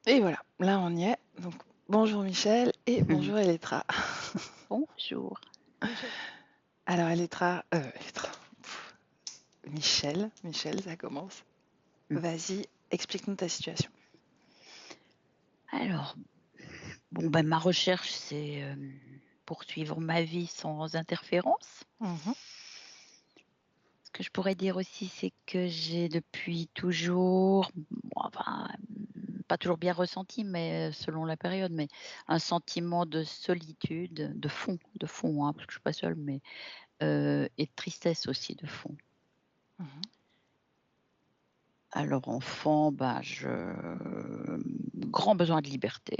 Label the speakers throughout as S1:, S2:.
S1: Et voilà, là on y est. Donc bonjour Michel et bonjour Elettra.
S2: Bonjour.
S1: Alors Elettra, Michel, ça commence.
S2: Mmh.
S1: Vas-y, explique-nous ta situation.
S2: Alors, ma recherche, c'est, poursuivre ma vie sans interférence.
S1: Mhm,
S2: Ce que je pourrais dire aussi, c'est que j'ai depuis toujours, pas toujours bien ressenti, mais selon la période, mais un sentiment de solitude, de fond, hein, parce que je suis pas seule, mais et de tristesse aussi de fond.
S1: mhm.
S2: Alors enfant, grand besoin de liberté,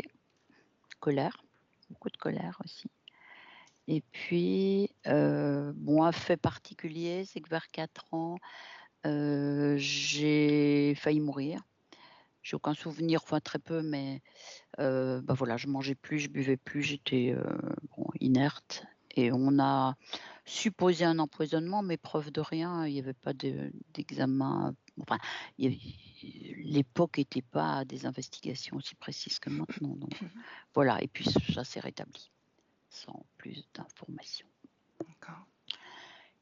S2: colère, beaucoup de colère aussi. Et puis, un fait particulier, c'est que vers 4 ans, j'ai failli mourir. J'ai aucun souvenir, enfin très peu, mais voilà, je mangeais plus, je buvais plus, j'étais, inerte et on a supposé un empoisonnement, mais preuve de rien. Il y avait pas d'examen, enfin, il y avait l'époque était pas à des investigations aussi précises que maintenant, donc voilà, et puis ça s'est rétabli sans plus d'informations.
S1: D'accord.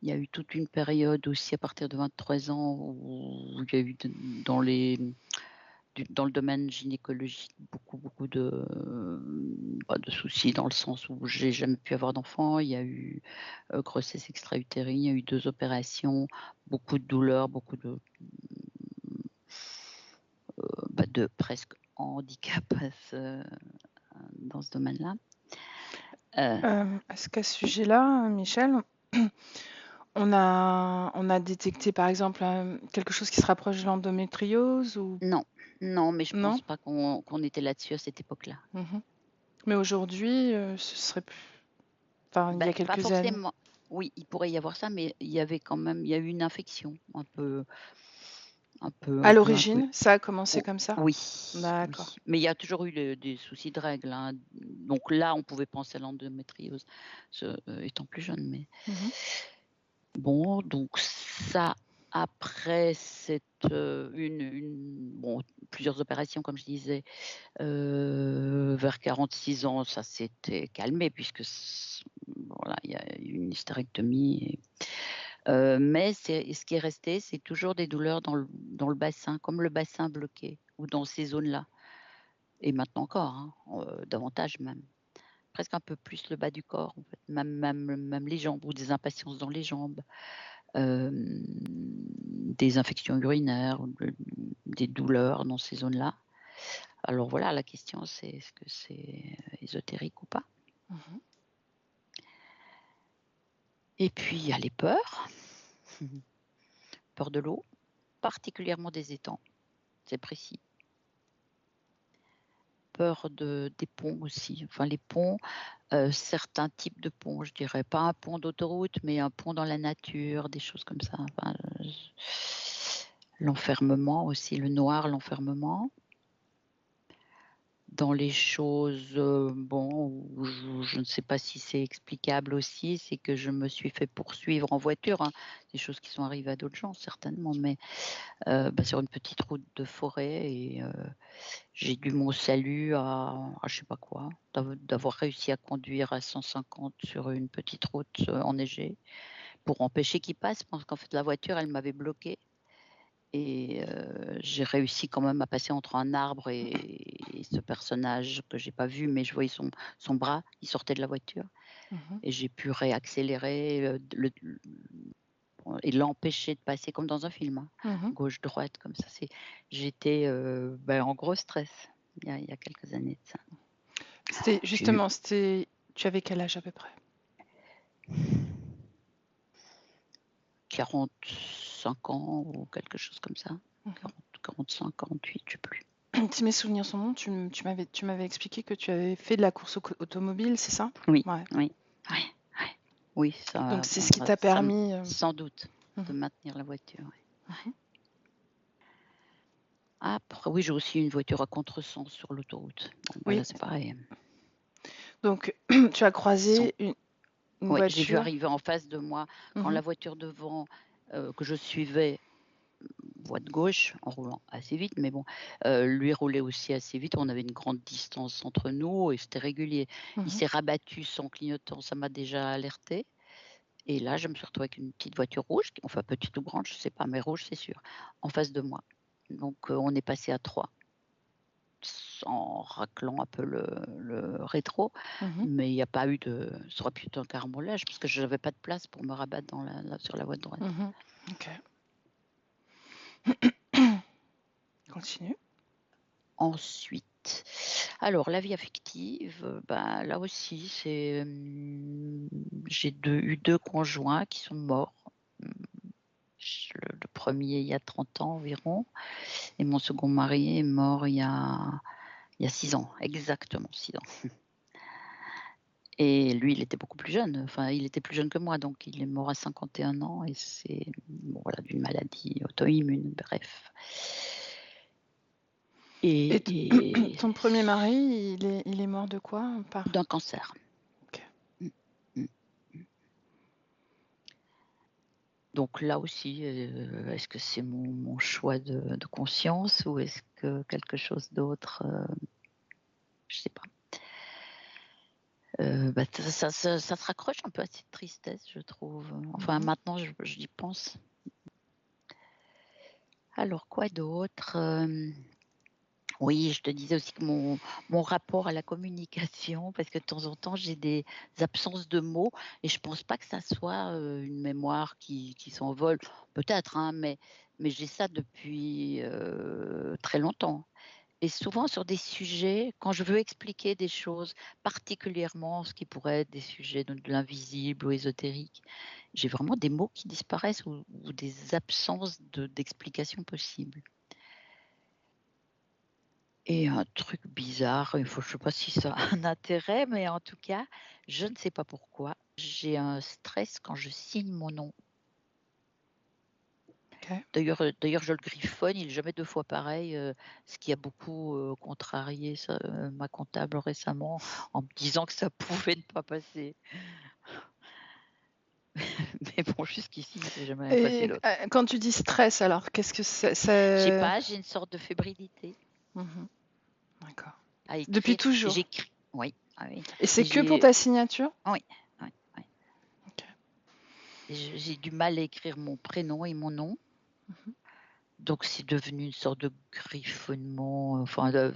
S2: Il y a eu toute une période aussi à partir de 23 ans où il y a eu dans le domaine gynécologique beaucoup de soucis dans le sens où j'ai jamais pu avoir d'enfant. Il y a eu, grossesse extra-utérine, il y a eu 2 opérations, beaucoup de douleurs, beaucoup de presque handicap dans ce domaine-là.
S1: Est-ce qu'à ce sujet-là, Michel, on a détecté par exemple quelque chose qui se rapproche de l'endométriose ou
S2: Non, non, mais je
S1: non?
S2: pense pas qu'on était là-dessus à cette époque-là.
S1: Mhm. Mais aujourd'hui, ce serait plus. Enfin, il y a
S2: Pas
S1: quelques années.
S2: forcément. Oui, il pourrait y avoir ça, mais il y a eu une infection
S1: À
S2: un peu.
S1: l'origine, ça a commencé
S2: O
S1: comme ça?
S2: Oui,
S1: D'accord.
S2: oui, mais il y a toujours eu des soucis de règles, hein. Donc là, on pouvait penser à l'endométriose, étant plus jeune, mais
S1: Mhm.
S2: bon, donc ça, après cette, plusieurs opérations comme je disais, vers 46 ans, ça s'était calmé puisque voilà, il y a eu une hystérectomie. Mais ce qui est resté, c'est toujours des douleurs dans le bassin, comme le bassin bloqué ou dans ces zones-là et maintenant encore, hein, davantage même. Presque un peu plus le bas du corps en fait, même les jambes ou des impatiences dans les jambes, des infections urinaires ou des douleurs dans ces zones-là. Alors voilà, la question c'est est-ce que c'est ésotérique ou pas?
S1: Mhm.
S2: Et puis il y a les peurs. Peur de l'eau, particulièrement des étangs, c'est précis. Peur des ponts aussi, enfin les ponts, certains types de ponts, je dirais. Pas un pont d'autoroute, mais un pont dans la nature, des choses comme ça. Enfin, l'enfermement aussi, le noir, l'enfermement. Dans les choses, où je ne sais pas si c'est explicable aussi, c'est que je me suis fait poursuivre en voiture, hein. Des choses qui sont arrivées à d'autres gens certainement, mais sur une petite route de forêt et j'ai dû mon salut à je sais pas quoi, d'avoir réussi à conduire à 150 sur une petite route, enneigée pour empêcher qu'il passe parce qu'en fait la voiture elle m'avait bloquée et j'ai réussi quand même à passer entre un arbre et ce personnage que j'ai pas vu, mais je voyais son bras, il sortait de la voiture
S1: Mhm.
S2: et j'ai pu réaccélérer, et l'empêcher de passer comme dans un film, hein,
S1: Mhm.
S2: gauche-droite comme ça. J'étais, en gros stress, il y a quelques années de ça.
S1: C'était
S2: J'ai eu
S1: justement, tu avais quel âge à peu près?
S2: 45 ans ou quelque chose comme ça,
S1: Mhm.
S2: 45-48, je sais plus.
S1: Si mes souvenirs sont bons, tu m'avais expliqué que tu avais fait de la course automobile, c'est ça?
S2: Oui,
S1: Ouais.
S2: oui, ouais, ouais. Oui,
S1: Donc
S2: ça
S1: c'est ce
S2: bon,
S1: qui t'a
S2: ça
S1: permis.
S2: sans doute de
S1: Mhm.
S2: maintenir la voiture, ouais.
S1: Mhm.
S2: Après oui, j'ai aussi une voiture à contresens sur l'autoroute. Bon,
S1: Oui.
S2: là, c'est pareil.
S1: Donc tu as
S2: Son
S1: croisé une
S2: Ouais, j'ai vu
S1: voiture.
S2: arriver en face de moi quand
S1: Mhm.
S2: la voiture devant, que je suivais, voie de gauche en roulant assez vite, mais bon, lui roulait aussi assez vite. On avait une grande distance entre nous et c'était régulier. Il
S1: Mmh.
S2: s'est rabattu sans clignotant, ça m'a déjà alertée et là, je me suis retrouvée avec une petite voiture rouge, enfin petite ou grande, je sais pas, mais rouge, c'est sûr, en face de moi. Donc on est passé à 3 en raclant un peu le rétro,
S1: Mmh.
S2: mais il y a pas eu de ça aurait pu être un carambolage parce que je n'avais pas de place pour me rabattre sur la voie de droite.
S1: Mmh. OK. Continue.
S2: Ensuite, alors la vie affective, bah, là aussi c'est, j'ai eu 2 conjoints qui sont morts. Mmh, le 1er il y a 30 ans environ et mon second mari est mort il y a 6 ans, exactement 6 ans. Et lui, il était beaucoup plus jeune, enfin il était plus jeune que moi, donc il est mort à 51 ans et c'est bon voilà, d'une maladie auto-immune, bref.
S1: Et
S2: Et
S1: t
S2: et
S1: ton premier mari, il est mort de quoi? Par
S2: d'un cancer.
S1: OK.
S2: Mmh, mmh. Donc là aussi, est-ce que c'est mon choix de conscience ou est-ce que quelque chose d'autre, je sais pas. Bah, ça se raccroche un peu à cette tristesse, je trouve. Enfin
S1: Mmh.
S2: maintenant j'y pense. Alors quoi d'autre? Oui, je te disais aussi que mon rapport à la communication, parce que de temps en temps, j'ai des absences de mots et je pense pas que ça soit, une mémoire qui s'envole. Peut-être, hein, mais j'ai ça depuis, très longtemps et souvent sur des sujets, quand je veux expliquer des choses, particulièrement ce qui pourrait être des sujets de l'invisible ou ésotérique, j'ai vraiment des mots qui disparaissent ou des absences d'explication possible. Et un truc bizarre, il faut je sais pas si ça a un intérêt, mais en tout cas, je ne sais pas pourquoi, j'ai un stress quand je signe mon nom.
S1: OK.
S2: D'ailleurs je le griffonne, il est jamais 2 fois pareil, ce qui a beaucoup, contrarié ma comptable récemment en me disant que ça pouvait ne pas passer. Mais bon, jusqu'ici, c'est jamais rien passé
S1: Et
S2: l'autre.
S1: quand tu dis stress, alors qu'est-ce que
S2: Je sais
S1: c'est?
S2: pas, j'ai une sorte de fébrilité
S1: Mmh. D'accord.
S2: à
S1: Depuis
S2: écrire.
S1: toujours?
S2: J'écris oui, ah oui
S1: Et
S2: et
S1: c'est que pour
S2: j'ai
S1: ta signature?
S2: oui, oui, oui.
S1: OK.
S2: Et j'ai du mal à écrire mon prénom et mon nom,
S1: Mmh.
S2: donc c'est devenu une sorte de griffonnement, enfin, heu,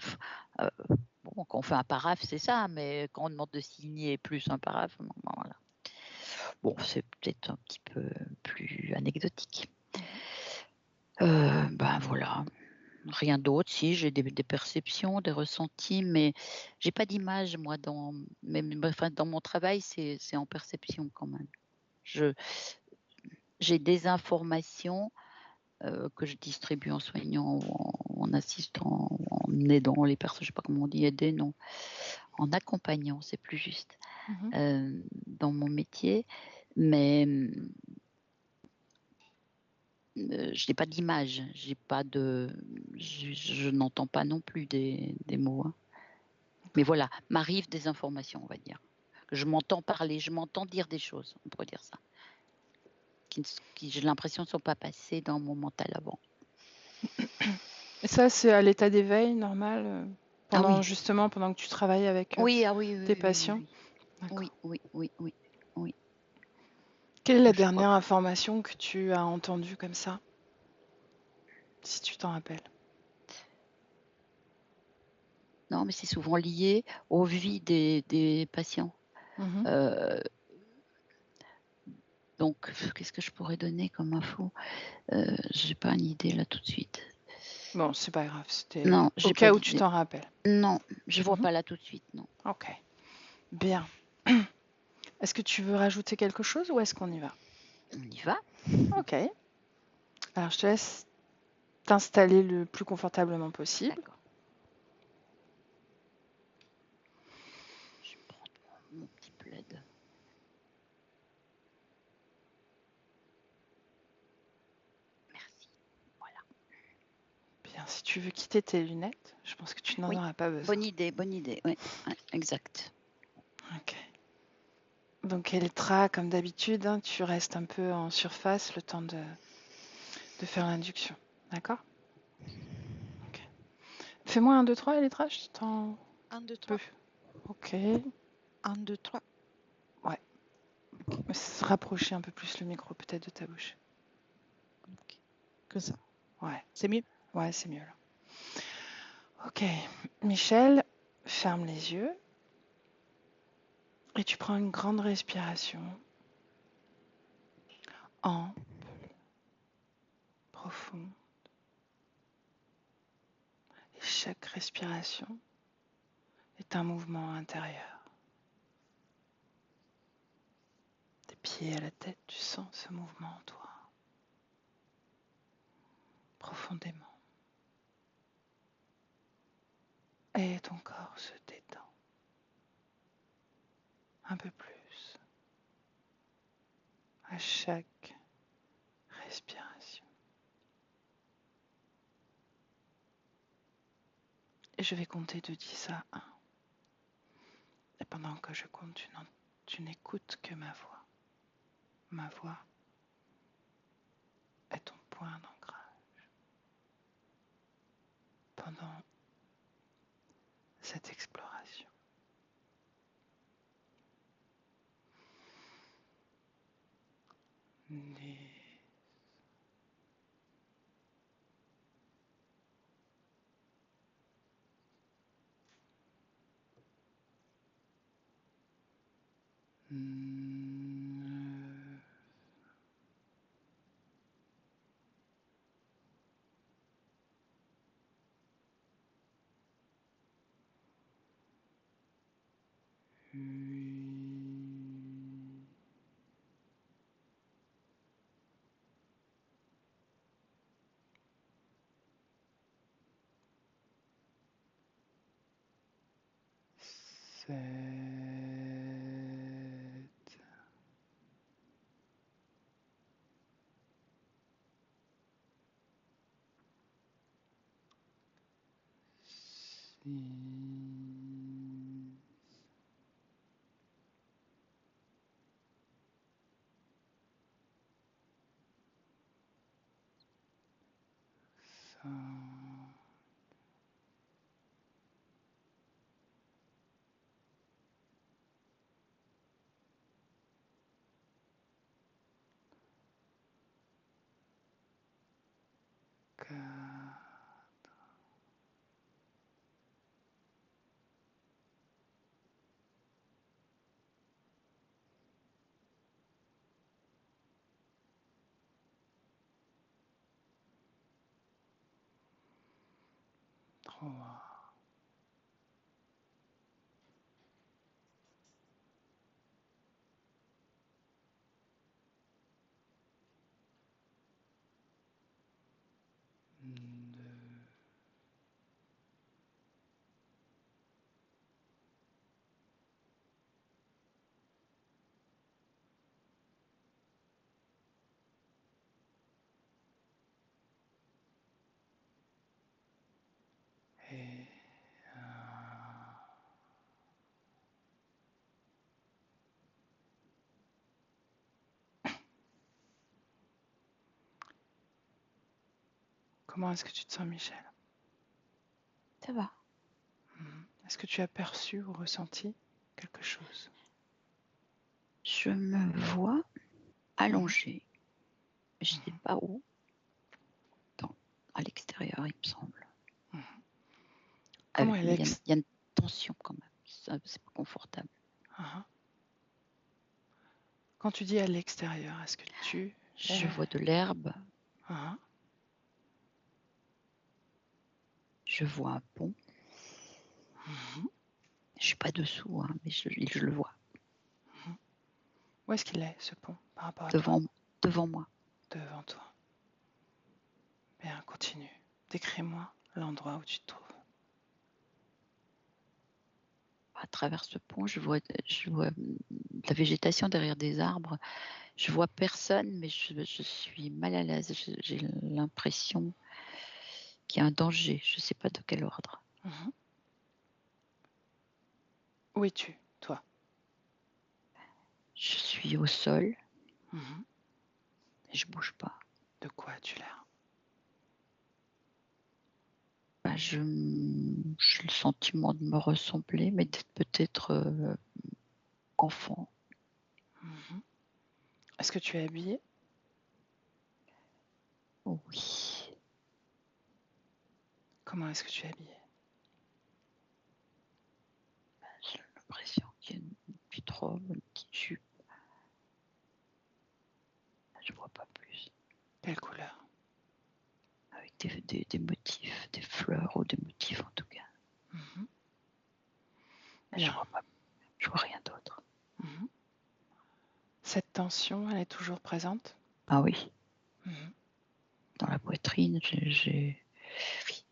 S2: bon, quand on fait un paraphe, c'est ça, mais quand on demande de signer plus un paraphe, bon, ben, voilà. Bon, c'est peut-être un petit peu plus anecdotique.
S1: Mmh.
S2: Ben, voilà, rien d'autre. Si, j'ai des perceptions, des ressentis, mais j'ai pas d'image moi enfin, dans mon travail, c'est en perception quand même. Je j'ai des informations que je distribue en soignant ou en assistant ou en aidant les personnes, je sais pas comment on dit aider, non, en accompagnant, c'est plus juste,
S1: Mmh.
S2: dans mon métier, mais, je n'ai pas d'image, j'ai pas de je n'entends pas non plus des mots, hein. Mais
S1: D'accord.
S2: voilà, m'arrivent des informations, on va dire. Je m'entends parler, je m'entends dire des choses, on pourrait dire ça, qui j'ai l'impression ne sont pas passées dans mon mental avant.
S1: Et ça, c'est à l'état d'éveil normal,
S2: Ah oui,
S1: pendant que tu travailles avec,
S2: oui, ah oui, oui,
S1: tes
S2: oui, oui, oui,
S1: patients?
S2: oui.
S1: D'accord.
S2: Oui, oui, oui, oui, oui.
S1: Quelle est la
S2: Je crois
S1: dernière information que tu as entendue comme ça? Si tu t'en rappelles?
S2: non, mais c'est souvent lié aux vies des patients.
S1: Mmh.
S2: Heu, donc qu'est-ce que je pourrais donner comme info? J'ai pas une idée là tout de suite.
S1: Bon, c'est pas grave, c'était
S2: Non,
S1: au
S2: j'ai pas
S1: cas où tu
S2: d'idée.
S1: t'en rappelles.
S2: Non, je vois
S1: Mmh.
S2: pas là tout de suite, non.
S1: OK, bien. Est-ce que tu veux rajouter quelque chose ou est-ce qu'on y va?
S2: On y va?
S1: OK. Alors je te laisse t'installer le plus confortablement possible.
S2: D'accord. Je vais prendre mon petit plaid. Merci. Voilà.
S1: Bien, si tu veux quitter tes lunettes, je pense que tu n'en
S2: Oui,
S1: auras pas besoin.
S2: bonne idée, oui, ouais, exact.
S1: OK. Donc Electra, comme d'habitude, hein, tu restes un peu en surface le temps de faire l'induction. D'accord? Ok. Fais-moi 1, 2, 3, Elétra, je t'entends
S3: 1, 2,
S1: peu.
S3: 3.
S1: Ok.
S3: 1, 2, 3.
S1: Ouais. Ok. Mais se rapprocher un peu plus le micro peut-être de ta bouche.
S3: Ok. Que ça.
S1: Ouais.
S3: C'est mieux?
S1: Ouais, c'est mieux là. Ok. Michel, ferme les yeux et tu prends une grande respiration. Ample, profonde. Et chaque respiration est un mouvement intérieur. Des pieds à la tête, tu sens ce mouvement en toi, profondément. Et ton corps se détend un peu plus à chaque respiration. Et je vais compter de 10 à 1. Et pendant que je compte, tu n'écoutes que ma voix. Ma voix est ton point d'ancrage pendant cette exploration. 10, 9, 8, 7, 6, 5, 4, 3, 2, et 1. Comment est-ce que tu te sens, Michel?
S2: Ça va.
S1: Est-ce que tu as perçu ou ressenti quelque chose?
S2: Je me vois allongée. Je ne sais pas où. À l'extérieur, il me semble.
S1: Comment
S2: Il y a une tension quand même. C'est pas confortable.
S1: Quand tu dis à l'extérieur, est-ce que tu...
S2: Je vois de l'herbe. Je vois un pont. Je suis pas dessous, hein, mais je le vois.
S1: Où est-ce qu'il est, ce pont, par rapport à toi?
S2: Devant moi.
S1: Devant toi. Bien, continue. Décris-moi l'endroit où tu te trouves.
S2: À travers ce pont, je vois de la végétation derrière des arbres. Je vois personne, mais je suis mal à l'aise. J'ai l'impression qu'il y a un danger. Je ne sais pas de quel ordre.
S1: Où es-tu, toi?
S2: Je suis au sol. Et je bouge pas.
S1: De quoi as-tu l'air?
S2: j'ai le sentiment de me ressembler, mais d'être peut-être enfant.
S1: Mhm. Est-ce que tu es habillée?
S2: Oui.
S1: Comment est-ce que tu es habillée?
S2: J'ai l'impression qu'il y a une petite robe, une petite jupe. Je vois pas plus.
S1: Quelle couleur?
S2: Avec des motifs, des fleurs ou des motifs en tout cas.
S1: Mhm.
S2: Mais je
S1: Bien.
S2: vois pas. Je vois rien d'autre.
S1: Mhm. Cette tension, elle est toujours présente?
S2: Ah oui.
S1: Mhm.
S2: Dans la poitrine, j'ai. Oui.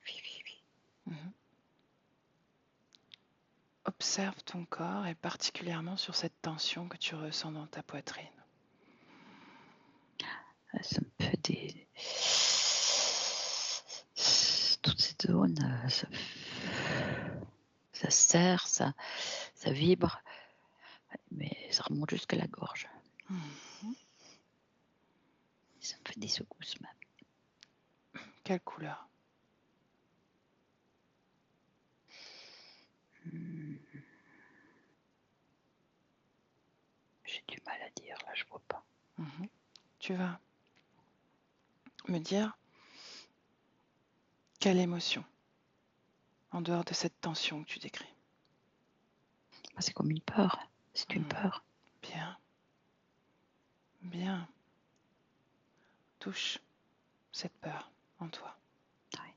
S1: Mhm. Observe ton corps et particulièrement sur cette tension que tu ressens dans ta poitrine.
S2: Ça me fait des. Toutes ces zones, ça serre, ça vibre, mais ça remonte jusqu'à la gorge.
S1: Mhm.
S2: Ça me fait des secousses même.
S1: Quelle couleur?
S2: J'ai du mal à dire, là je vois pas.
S1: Mhm. Tu vas me dire quelle émotion, en dehors de cette tension que tu décris.
S2: C'est comme une peur. C'est une
S1: Mhm.
S2: peur.
S1: Bien. Bien. Touche cette peur en toi.
S2: Oui.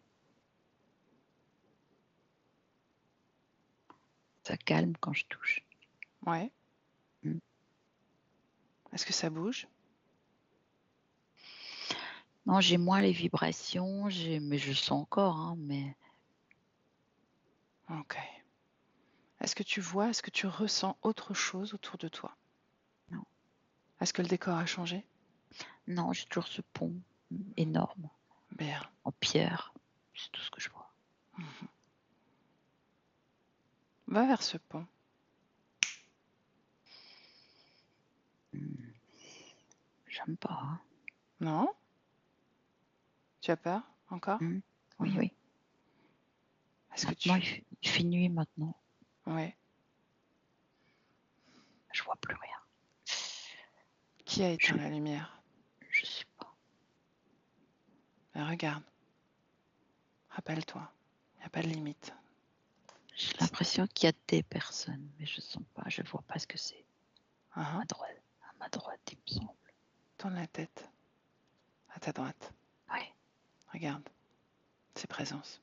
S2: Ça calme quand je touche.
S1: Ouais.
S2: Mm.
S1: Est-ce que ça bouge?
S2: Non, j'ai moins les vibrations, mais je sens encore, hein, mais
S1: Ok. Est-ce que tu vois, est-ce que tu ressens autre chose autour de toi?
S2: non.
S1: Est-ce que le décor a changé?
S2: Non, j'ai toujours ce pont énorme
S1: Bien.
S2: en pierre. C'est tout ce que je vois.
S1: Mhm. Va vers ce pont.
S2: J'aime pas. Hein.
S1: Non? Tu as peur encore?
S2: Oui,
S1: Mhm.
S2: oui.
S1: Est-ce que
S2: Maintenant,
S1: tu...
S2: il fait nuit maintenant.
S1: Ouais.
S2: Je vois plus rien.
S1: Qui a éteint la lumière?
S2: Je sais pas.
S1: Ben, regarde. Rappelle-toi. Il n'y a pas de limite.
S2: J'ai l'impression qu'il y a des personnes, mais je sens pas, je vois pas ce que c'est. À
S1: Uh-huh.
S2: ma droite, il me semble.
S1: Tourne la tête. À ta droite.
S2: Oui.
S1: Regarde. Ces présences.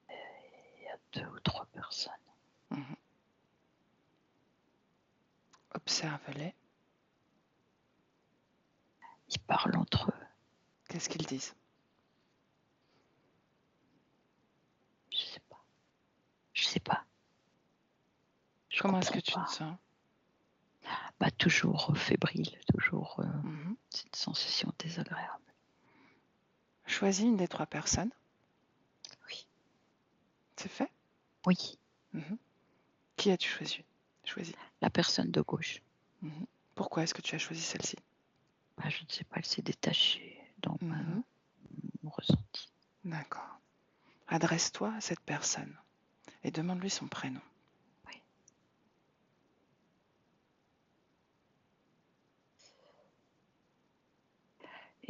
S2: Il y a 2 ou 3 personnes.
S1: Mhm. Observe-les.
S2: Ils parlent entre eux.
S1: Qu'est-ce qu'ils disent?
S2: Je sais pas. Je sais pas. Je
S1: Comment est-ce que
S2: comprends
S1: tu te
S2: pas.
S1: sens?
S2: Bah, toujours fébrile, toujours
S1: Mhm.
S2: cette sensation désagréable.
S1: Choisis une des 3 personnes.
S2: Oui.
S1: C'est fait?
S2: Oui.
S1: Mhm. Qui as-tu choisi?
S2: La personne de gauche.
S1: Mhm. Pourquoi est-ce que tu as choisi celle-ci?
S2: Bah, je ne sais pas, elle s'est détachée dans
S1: Mhm.
S2: mon ressenti.
S1: D'accord. Adresse-toi à cette personne et demande-lui son prénom.
S2: Oui.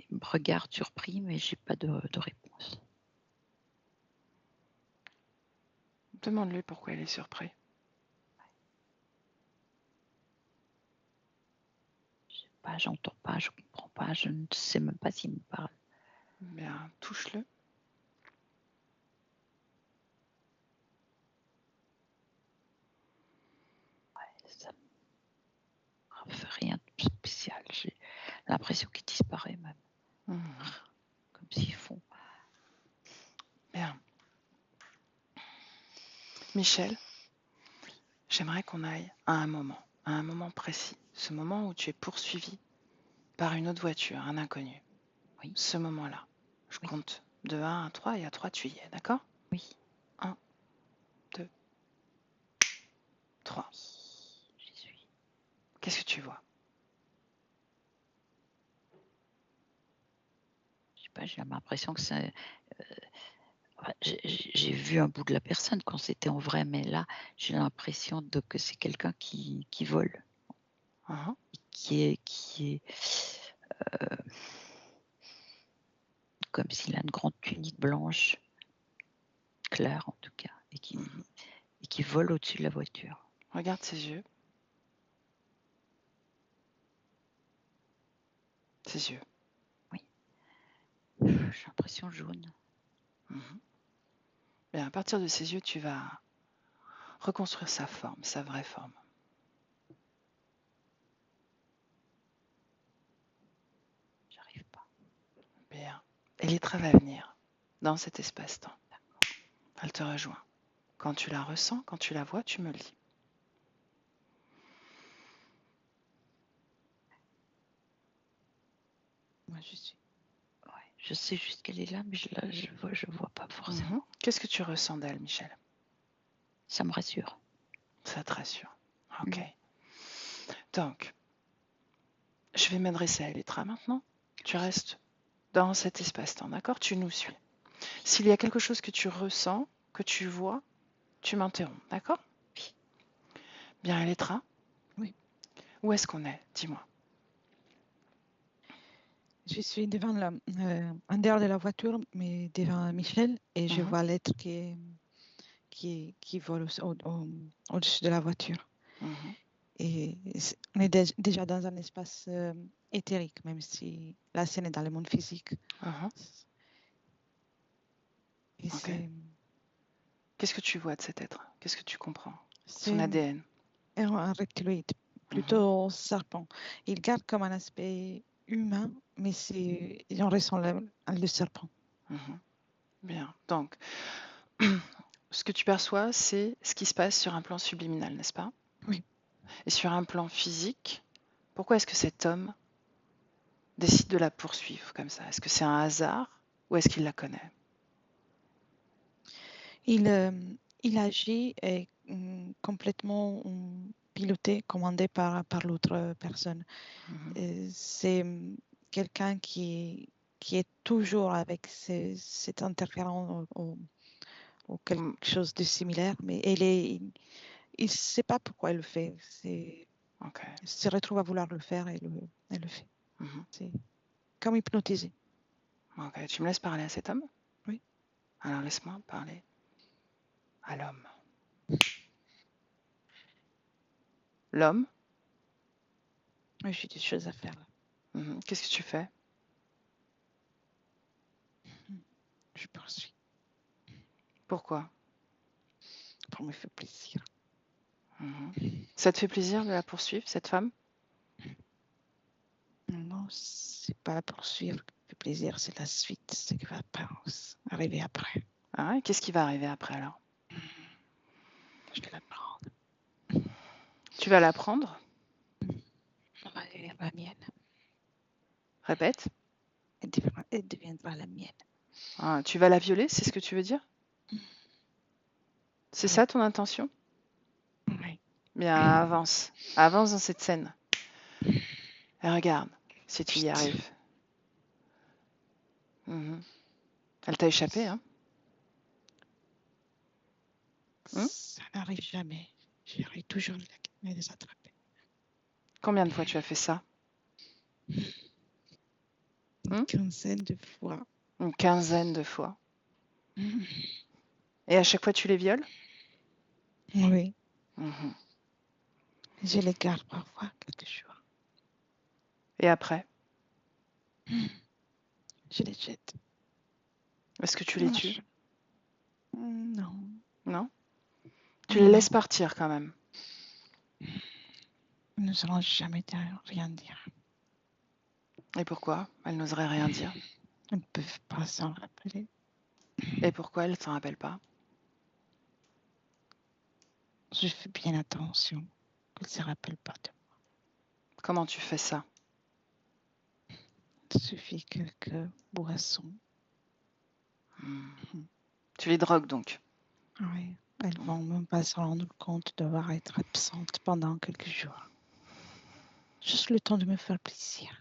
S2: Il me regarde surpris, mais j'ai pas de réponse.
S1: Demande-lui pourquoi il est surpris.
S2: Je sais pas, j'entends pas, je comprends pas, je ne sais même pas s'il me parle.
S1: Bien, touche-le.
S2: Ça me fait rien de spécial. J'ai l'impression qu'il disparaît même.
S1: Mhm.
S2: Comme s'ils font.
S1: Bien. Michel, j'aimerais qu'on aille à un moment précis. Ce moment où tu es poursuivi par une autre voiture, un inconnu.
S2: Oui.
S1: Ce moment-là. Je
S2: Oui.
S1: compte de 1 à 3 et à 3 tu y es, d'accord?
S2: Oui.
S1: 1, 2, 3.
S2: J'y suis.
S1: Qu'est-ce que tu vois?
S2: Je sais pas, j'ai l'impression que c'est J'ai vu un bout de la personne quand c'était en vrai, mais là, j'ai l'impression que c'est quelqu'un qui vole,
S1: Uhum.
S2: qui est comme s'il a une grande tunique blanche, claire en tout cas, et qui vole au-dessus de la voiture.
S1: Regarde ses yeux. Ses yeux.
S2: J'ai l'impression jaune.
S1: Mhm. Et à partir de ses yeux, tu vas reconstruire sa forme, sa vraie forme.
S2: J'arrive pas.
S1: Bien. Et Létra va venir dans cet espace-temps. Elle te rejoint. Quand tu la ressens, quand tu la vois, tu me le dis.
S3: Moi, je suis.
S2: Ouais, je sais juste qu'elle est là, mais je vois pas forcément.
S1: Mhm. Qu'est-ce que tu ressens d'elle, Michel?
S2: Ça me rassure.
S1: Ça te rassure. Ok. Donc, je vais m'adresser à Létra maintenant. Tu restes dans cet espace-temps, d'accord? Tu nous suis. S'il y a quelque chose que tu ressens, que tu vois, tu m'interromps, d'accord?
S2: Oui.
S1: Bien, Létra?
S3: Oui.
S1: Où est-ce qu'on est? Dis-moi.
S3: Je suis devant en dehors de la voiture, mais devant Michel, et je
S1: Mhm.
S3: vois l'être qui vole au-dessus de la voiture.
S1: Mhm.
S3: Et on est déjà dans un espace éthérique, même si la scène est dans le monde physique.
S1: Mhm.
S3: Et
S1: Ok. Qu'est-ce que tu vois de cet être? Qu'est-ce que tu comprends? Son
S3: c'est
S1: ADN.
S3: un reptiloïde, plutôt serpent. Il garde comme un aspect humain, mais on ressent le serpent.
S1: Mhm. Bien. Donc, ce que tu perçois, c'est ce qui se passe sur un plan subliminal, n'est-ce pas?
S3: Oui.
S1: Et sur un plan physique, pourquoi est-ce que cet homme décide de la poursuivre comme ça? Est-ce que c'est un hasard ou est-ce qu'il la connaît?
S3: Il agit complètement piloté, commandé par l'autre personne.
S1: Mhm.
S3: C'est quelqu'un qui est toujours avec cet interférent ou quelque
S1: Mm.
S3: chose de similaire, mais il ne sait pas pourquoi il le fait.
S1: Ok.
S3: Il se retrouve à vouloir le faire et le fait.
S1: Mhm.
S3: C'est comme hypnotisé.
S1: Ok. Tu me laisses parler à cet homme?
S3: Oui.
S1: Alors laisse-moi parler à l'homme. L'homme,
S3: Oui, j'ai des choses à faire là.
S1: qu'est-ce que tu fais?
S3: Je poursuis
S1: Pourquoi?
S3: pour me faire plaisir.
S1: Mhm. Ça te fait plaisir de la poursuivre, cette femme?
S3: Non, c'est pas la poursuivre qui me fait plaisir, c'est la suite, ce qui va arriver après.
S1: Ah ouais, qu'est-ce qui va arriver après alors?
S3: Je vais la prendre.
S1: Tu vas la prendre?
S3: Elle va devenir la mienne.
S1: Répète.
S3: Elle deviendra la mienne.
S1: Ah, tu vas la violer, c'est ce que tu veux dire? C'est
S3: Oui.
S1: ça ton intention?
S3: Oui.
S1: Bien, avance. Avance dans cette scène. Et regarde si tu y
S3: Vite.
S1: arrives. Mhm. Elle t'a échappé, hein?
S3: Ça n'arrive jamais. J'arrive toujours à les attraper.
S1: Combien de fois tu as fait ça?
S3: Une quinzaine de fois.
S1: Une quinzaine de fois. Et à chaque fois, tu les violes?
S3: Oui.
S1: Mhm.
S3: Je les garde parfois quelques jours.
S1: Et après?
S3: Je les jette.
S1: Est-ce que tu les tues?
S3: Non.
S1: Non? Tu les laisses partir quand même.
S3: Ils ne sauront jamais rien dire.
S1: Et pourquoi? Elles n'oseraient rien dire.
S3: Ils ne peuvent pas s'en rappeler.
S1: Et pourquoi elles ne s'en rappellent pas?
S3: Je fais bien attention qu'ils ne se rappellent pas de moi.
S1: Comment tu fais ça?
S3: Il suffit quelques boissons.
S1: Tu les drogues donc?
S3: Oui. Elles ne vont même pas se rendre compte devoir être absentes pendant quelques jours. Juste le temps de me faire plaisir.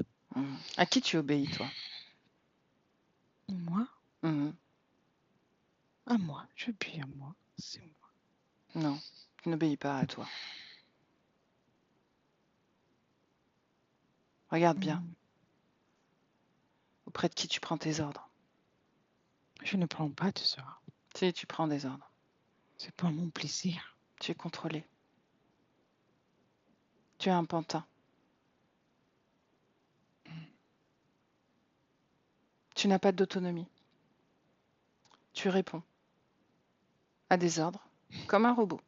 S1: À qui tu obéis, toi?
S3: Moi,
S1: Mhm.
S3: À moi, j'obéis à moi. C'est moi.
S1: Non, tu n'obéis pas à toi. Regarde bien,
S3: Hmm.
S1: auprès de qui tu prends tes ordres.
S3: Je ne prends pas de ça.
S1: Si, tu prends des ordres.
S3: C'est pour mon plaisir.
S1: Tu es contrôlé. Tu es un pantin. Tu n'as pas d'autonomie. Tu réponds à des ordres comme un robot.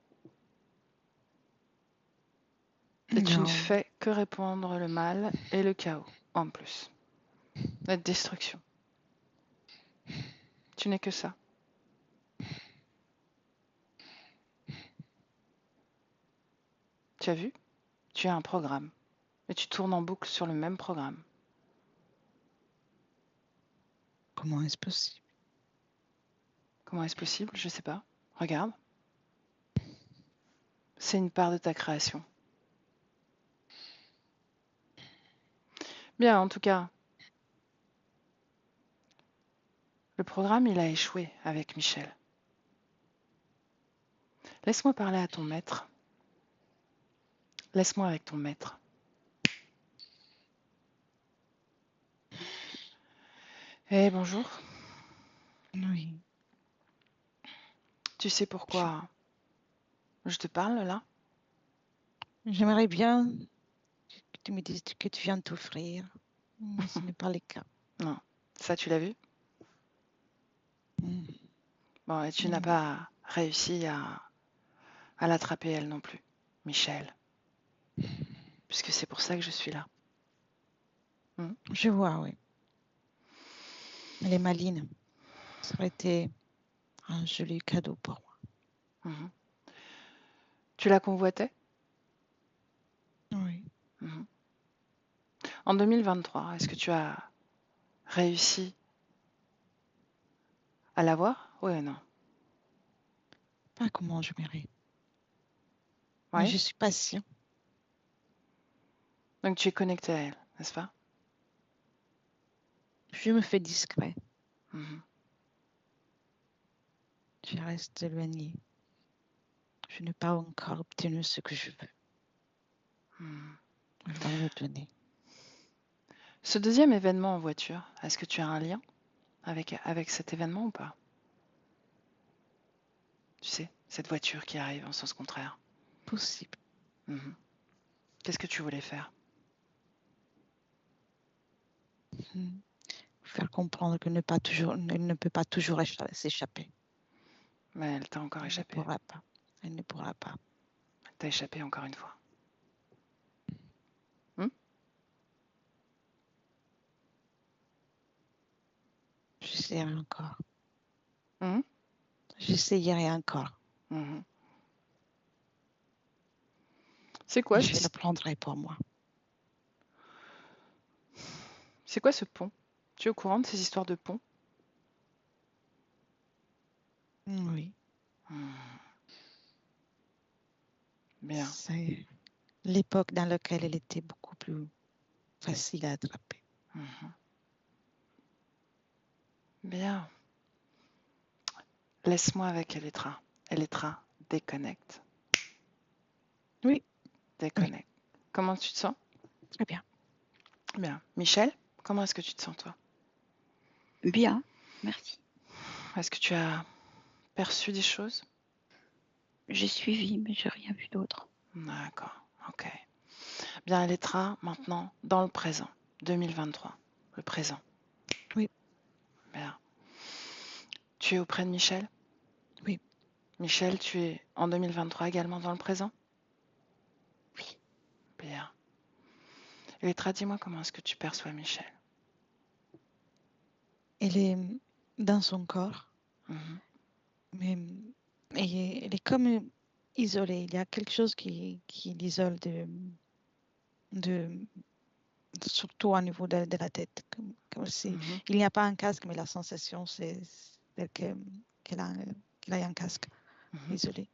S1: Et tu ne
S3: Non,
S1: fais que répandre le mal et le chaos en plus. La destruction. Tu n'es que ça. Tu as vu? Tu as un programme. Et tu tournes en boucle sur le même programme.
S3: comment est-ce possible?
S1: Comment est-ce possible? Je ne sais pas. Regarde. C'est une part de ta création. Bien, en tout cas, le programme, il a échoué avec Michel. Laisse-moi parler à ton maître. Laisse-moi avec ton maître. Eh, bonjour.
S3: Oui.
S1: Tu sais pourquoi je te parle là?
S3: J'aimerais bien que tu me dises que tu viens de t'offrir, mais ce n'est pas le cas.
S1: Non. Ça, tu l'as vu?
S3: Hmm.
S1: Bon, et tu n'as pas réussi à l'attraper elle non plus, Michel. Puisque c'est pour ça que je suis là.
S3: Je vois, oui. Elle est maline. Ça aurait été un joli cadeau pour moi.
S1: Mhm. Tu la convoitais?
S3: Oui.
S1: Mhm. En 2023, est-ce que tu as réussi à l'avoir? Oui ou non?
S3: Pas comment je mérite. Mais
S1: Oui.
S3: je suis patient.
S1: Donc tu es connecté à elle, n'est-ce pas?
S3: Je me fais discret.
S1: Mhm.
S3: Je reste éloignée. Je n'ai pas encore obtenu ce que je veux.
S1: Mhm.
S3: Je dois le donner.
S1: Ce deuxième événement en voiture, est-ce que tu as un lien avec cet événement ou pas? Tu sais, cette voiture qui arrive en sens contraire.
S3: Possible.
S1: Mhm. Qu'est-ce que tu voulais faire?
S3: Faire comprendre qu'elle ne peut pas toujours s'échapper.
S1: Mais elle t'a encore
S3: Elle ne
S1: échappé.
S3: pourra pas. Elle ne pourra pas.
S1: Elle t'a échappé encore une fois.
S3: J'essaierai encore.
S1: Mhm.
S3: J'essayerai encore.
S1: Mhm. C'est quoi,
S3: Je la prendrai pour moi.
S1: c'est quoi ce pont? Tu es au courant de ces histoires de pont?
S3: Oui.
S1: Bien.
S3: C'est l'époque dans laquelle elle était beaucoup plus facile à attraper.
S1: Mhm. Bien. Laisse-moi avec Elettra. Elettra, déconnecte.
S3: Oui.
S1: Déconnecte. Comment tu te sens?
S3: Très bien.
S1: Bien. Michel, comment est-ce que tu te sens, toi?
S2: Bien, merci.
S1: Est-ce que tu as perçu des choses?
S2: J'ai suivi, mais j'ai rien vu d'autre.
S1: D'accord. Ok. Bien, Elettra, maintenant, dans le présent. 2023. Le présent.
S3: Oui.
S1: Bien. Tu es auprès de Michel?
S3: Oui.
S1: Michel, tu es en 2023 également dans le présent?
S2: Oui.
S1: Bien. Elettra, dis-moi comment est-ce que tu perçois Michel?
S3: Elle est dans son corps,
S1: Mhm.
S3: mais elle est comme isolée. Il y a quelque chose qui l'isole surtout au niveau de la tête. Comme si,
S1: Mhm.
S3: il n'y a pas un casque, mais la sensation, c'est qu'elle a un casque
S1: Mhm.
S3: isolé.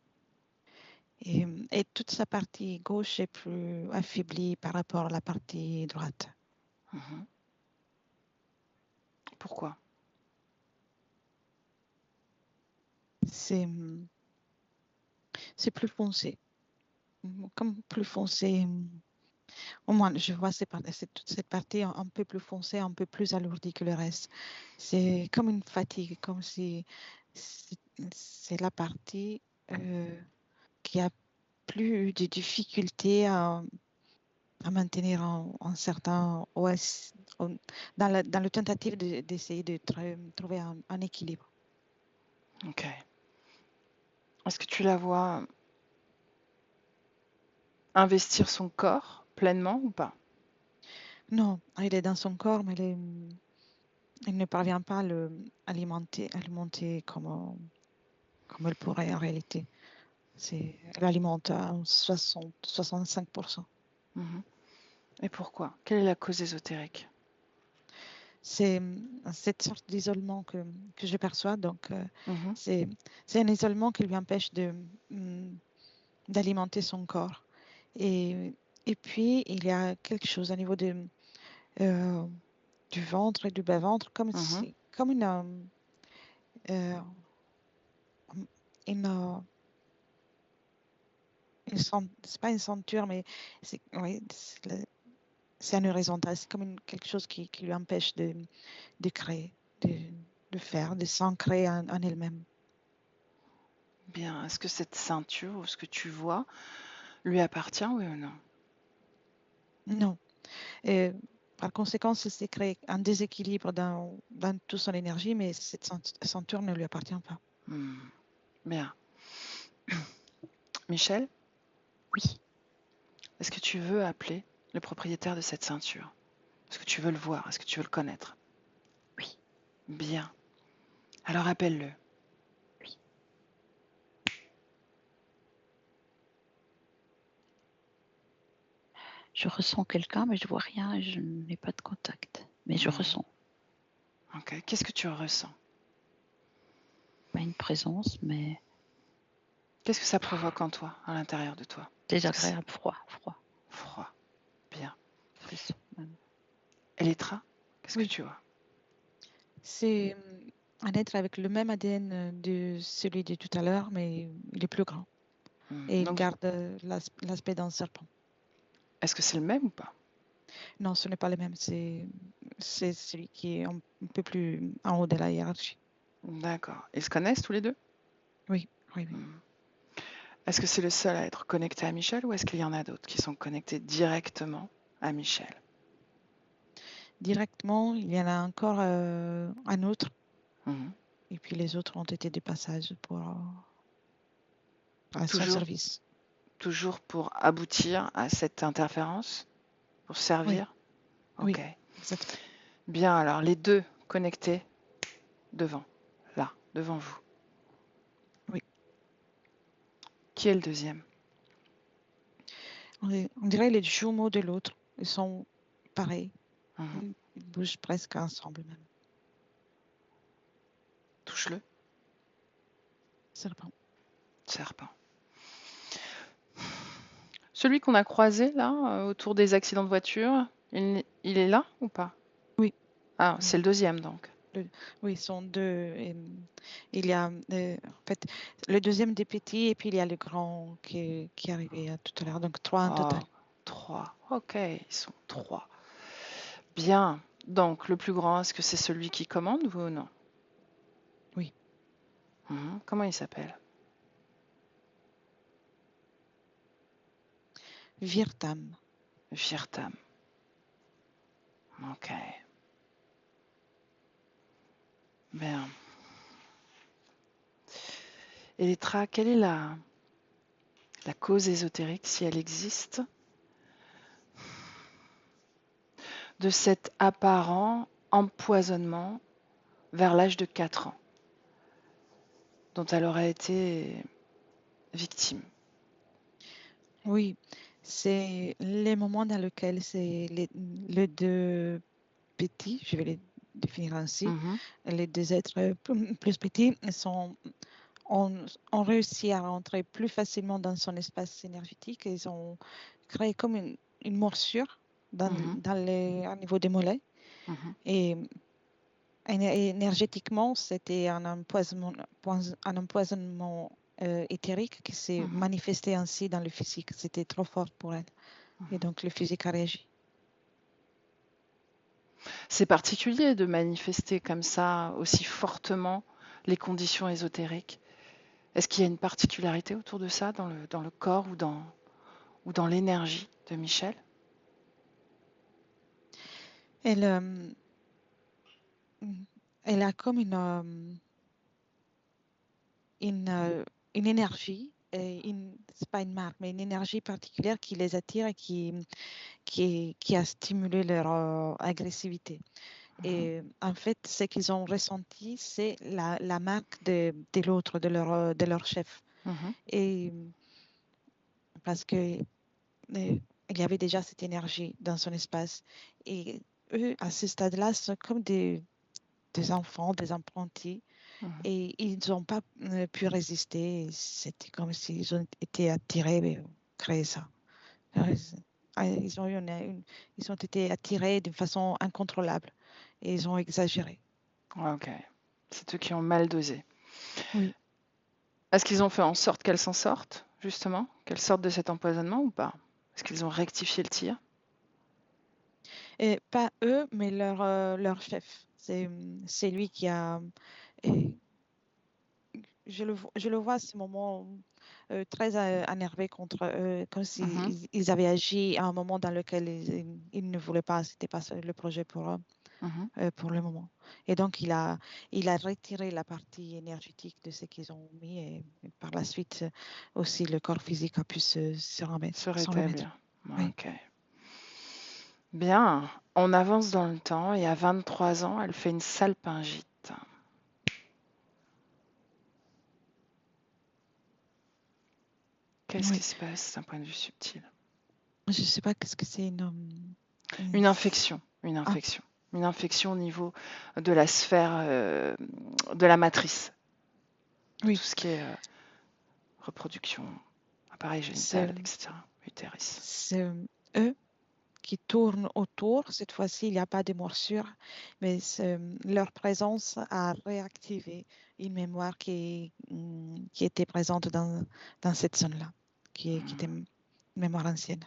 S3: Et toute sa partie gauche est plus affaiblie par rapport à la partie droite.
S1: Mhm. Pourquoi?
S3: c'est plus foncé. Comme plus foncé. Au moins, je vois toute cette partie un peu plus foncée, un peu plus alourdie que le reste. C'est comme une fatigue, comme si c'est la partie qui a plus de difficultés à maintenir un certain OS dans le tentative d'essayer de trouver un équilibre.
S1: Ok. Est-ce que tu la vois investir son corps pleinement ou pas?
S3: Non, elle est dans son corps, mais elle ne parvient pas à alimenter comme elle pourrait en réalité. Elle alimente à 65%.
S1: Mhm. Et pourquoi? Quelle est la cause ésotérique?
S3: C'est cette sorte d'isolement que je perçois. Donc,
S1: Mhm.
S3: c'est un isolement qui lui empêche d'alimenter son corps. Et puis, il y a quelque chose au niveau du ventre et du bas-ventre, comme
S1: Mhm.
S3: euh, une c'est pas une ceinture, mais oui, c'est un horizontal. C'est comme quelque chose qui lui empêche de créer, de faire, de s'ancrer en elle-même.
S1: Bien. Est-ce que cette ceinture ou ce que tu vois lui appartient, oui ou non?
S3: Non. Et par conséquent, c'est créé un déséquilibre dans toute son énergie, mais cette ceinture ne lui appartient pas.
S1: Bien. Michel,
S2: Oui,
S1: est-ce que tu veux appeler le propriétaire de cette ceinture? Est-ce que tu veux le voir? Est-ce que tu veux le connaître?
S2: oui,
S1: Bien. Alors appelle-le.
S2: oui. Je ressens quelqu'un, mais je vois rien et je n'ai pas de contact. Mais je ressens.
S1: Ok. Qu'est-ce que tu ressens?
S2: Pas une présence, mais
S1: Qu'est-ce que ça provoque en toi, à l'intérieur de toi?
S2: désagréable, froid.
S1: Froid. Bien.
S2: Frisson même.
S1: Elétra, qu'est-ce que
S3: Oui,
S1: tu vois?
S3: c'est un être avec le même ADN de celui de tout à l'heure, mais il est plus grand. Et il
S1: Donc,
S3: garde l'aspect d'un serpent.
S1: est-ce que c'est le même ou pas?
S3: Non, ce n'est pas le même. C'est celui qui est un peu plus en haut de la hiérarchie.
S1: D'accord. Ils se connaissent tous les deux?
S3: Oui, oui, oui.
S1: Est-ce que c'est le seul à être connecté à Michel ou est-ce qu'il y en a d'autres qui sont connectés directement à Michel?
S3: Directement, il y en a encore un autre.
S1: Mhm.
S3: Et puis les autres ont été des passages à son
S1: Toujours,
S3: service.
S1: toujours pour aboutir à cette interférence? Pour
S3: Oui,
S1: servir? Ok.
S3: oui, exactement.
S1: Bien, alors les deux connectés devant, là, devant vous.
S3: Oui.
S1: Qui est le deuxième?
S3: On dirait les jumeaux de l'autre. Ils sont pareils.
S1: Mhm.
S3: Ils bougent presque ensemble même.
S1: Touche-le,
S3: Serpent.
S1: serpent. Celui qu'on a croisé là, autour des accidents de voiture, il est là ou pas?
S3: Oui.
S1: Ah,
S3: Oui.
S1: c'est le deuxième donc.
S3: Oui, ils sont deux. Et, il y a en fait le deuxième des petits et puis il y a le grand qui est arrivé tout à l'heure. Donc 3 en
S1: Oh,
S3: total.
S1: 3. Ok, ils sont 3. Bien. Donc, le plus grand, est-ce que c'est celui qui commande ou non?
S3: Oui.
S1: Comment il s'appelle?
S3: Virtam.
S1: Virtam. Ok. Bien. Electra, quelle est la cause ésotérique, si elle existe, de cet apparent empoisonnement vers l'âge de 4 ans dont elle aurait été victime?
S3: Oui, c'est les moments dans lesquels c'est les deux petits, je vais les définir ainsi,
S1: Mhm.
S3: les deux êtres plus petits ont réussi à rentrer plus facilement dans son espace énergétique. Ils ont créé comme une morsure
S1: Mhm.
S3: au niveau des mollets.
S1: Mhm.
S3: Et énergétiquement, c'était un empoisonnement éthérique qui s'est
S1: Mhm.
S3: manifesté ainsi dans le physique. C'était trop fort pour elle. Et donc, le physique a réagi.
S1: C'est particulier de manifester comme ça aussi fortement les conditions ésotériques. Est-ce qu'il y a une particularité autour de ça dans le corps ou dans l'énergie de Michel?
S3: Elle, elle a comme une énergie, c'est pas une marque, mais une énergie particulière qui les attire et qui a stimulé leur agressivité. Et en fait, ce qu'ils ont ressenti, c'est la marque de l'autre, de leur chef.
S1: Mhm.
S3: Et parce que il y avait déjà cette énergie dans son espace. Et eux, à ce stade-là, sont comme des enfants, des apprentis.
S1: Mhm.
S3: Et ils n'ont pas pu résister. C'était comme s'ils ont été attirés, créer ça. Ils ont ils ont été attirés d'une façon incontrôlable et ils ont exagéré.
S1: Ok. C'est eux qui ont mal dosé.
S3: Oui.
S1: Est-ce qu'ils ont fait en sorte qu'elle s'en sorte, justement? Qu'elle sorte de cet empoisonnement ou pas? Est-ce qu'ils ont rectifié le tir?
S3: Et pas eux, mais leur chef. C'est lui qui a. Et je le vois à ce moment très énervé contre eux, comme
S1: Mhm.
S3: s'ils avaient agi à un moment dans lequel ils ne voulaient pas, c'était pas le projet pour eux,
S1: Mhm.
S3: pour le moment. Et donc, il a retiré la partie énergétique de ce qu'ils ont mis et par la suite aussi le corps physique a pu se remettre.
S1: Se
S3: S'en remettre.
S1: rétablir.
S3: Oui.
S1: Ok. Bien. On avance dans le temps et à 23 ans, elle fait une salpingite. Qu'est-ce qui
S3: Oui.
S1: se passe d'un point de vue subtil?
S3: Je ne sais pas qu'est-ce que c'est une-
S1: Une infection. Une
S3: Ah,
S1: infection. Une infection au niveau de la sphère de la matrice, de
S3: oui.
S1: tout ce qui est reproduction, appareil
S3: C'est
S1: génital, etc. Utérus.
S3: c'est, eux qui tournent autour. Cette fois-ci, il n'y a pas de morsure, mais leur présence a réactivé une mémoire qui était présente dans cette zone-là, qui était une mémoire ancienne,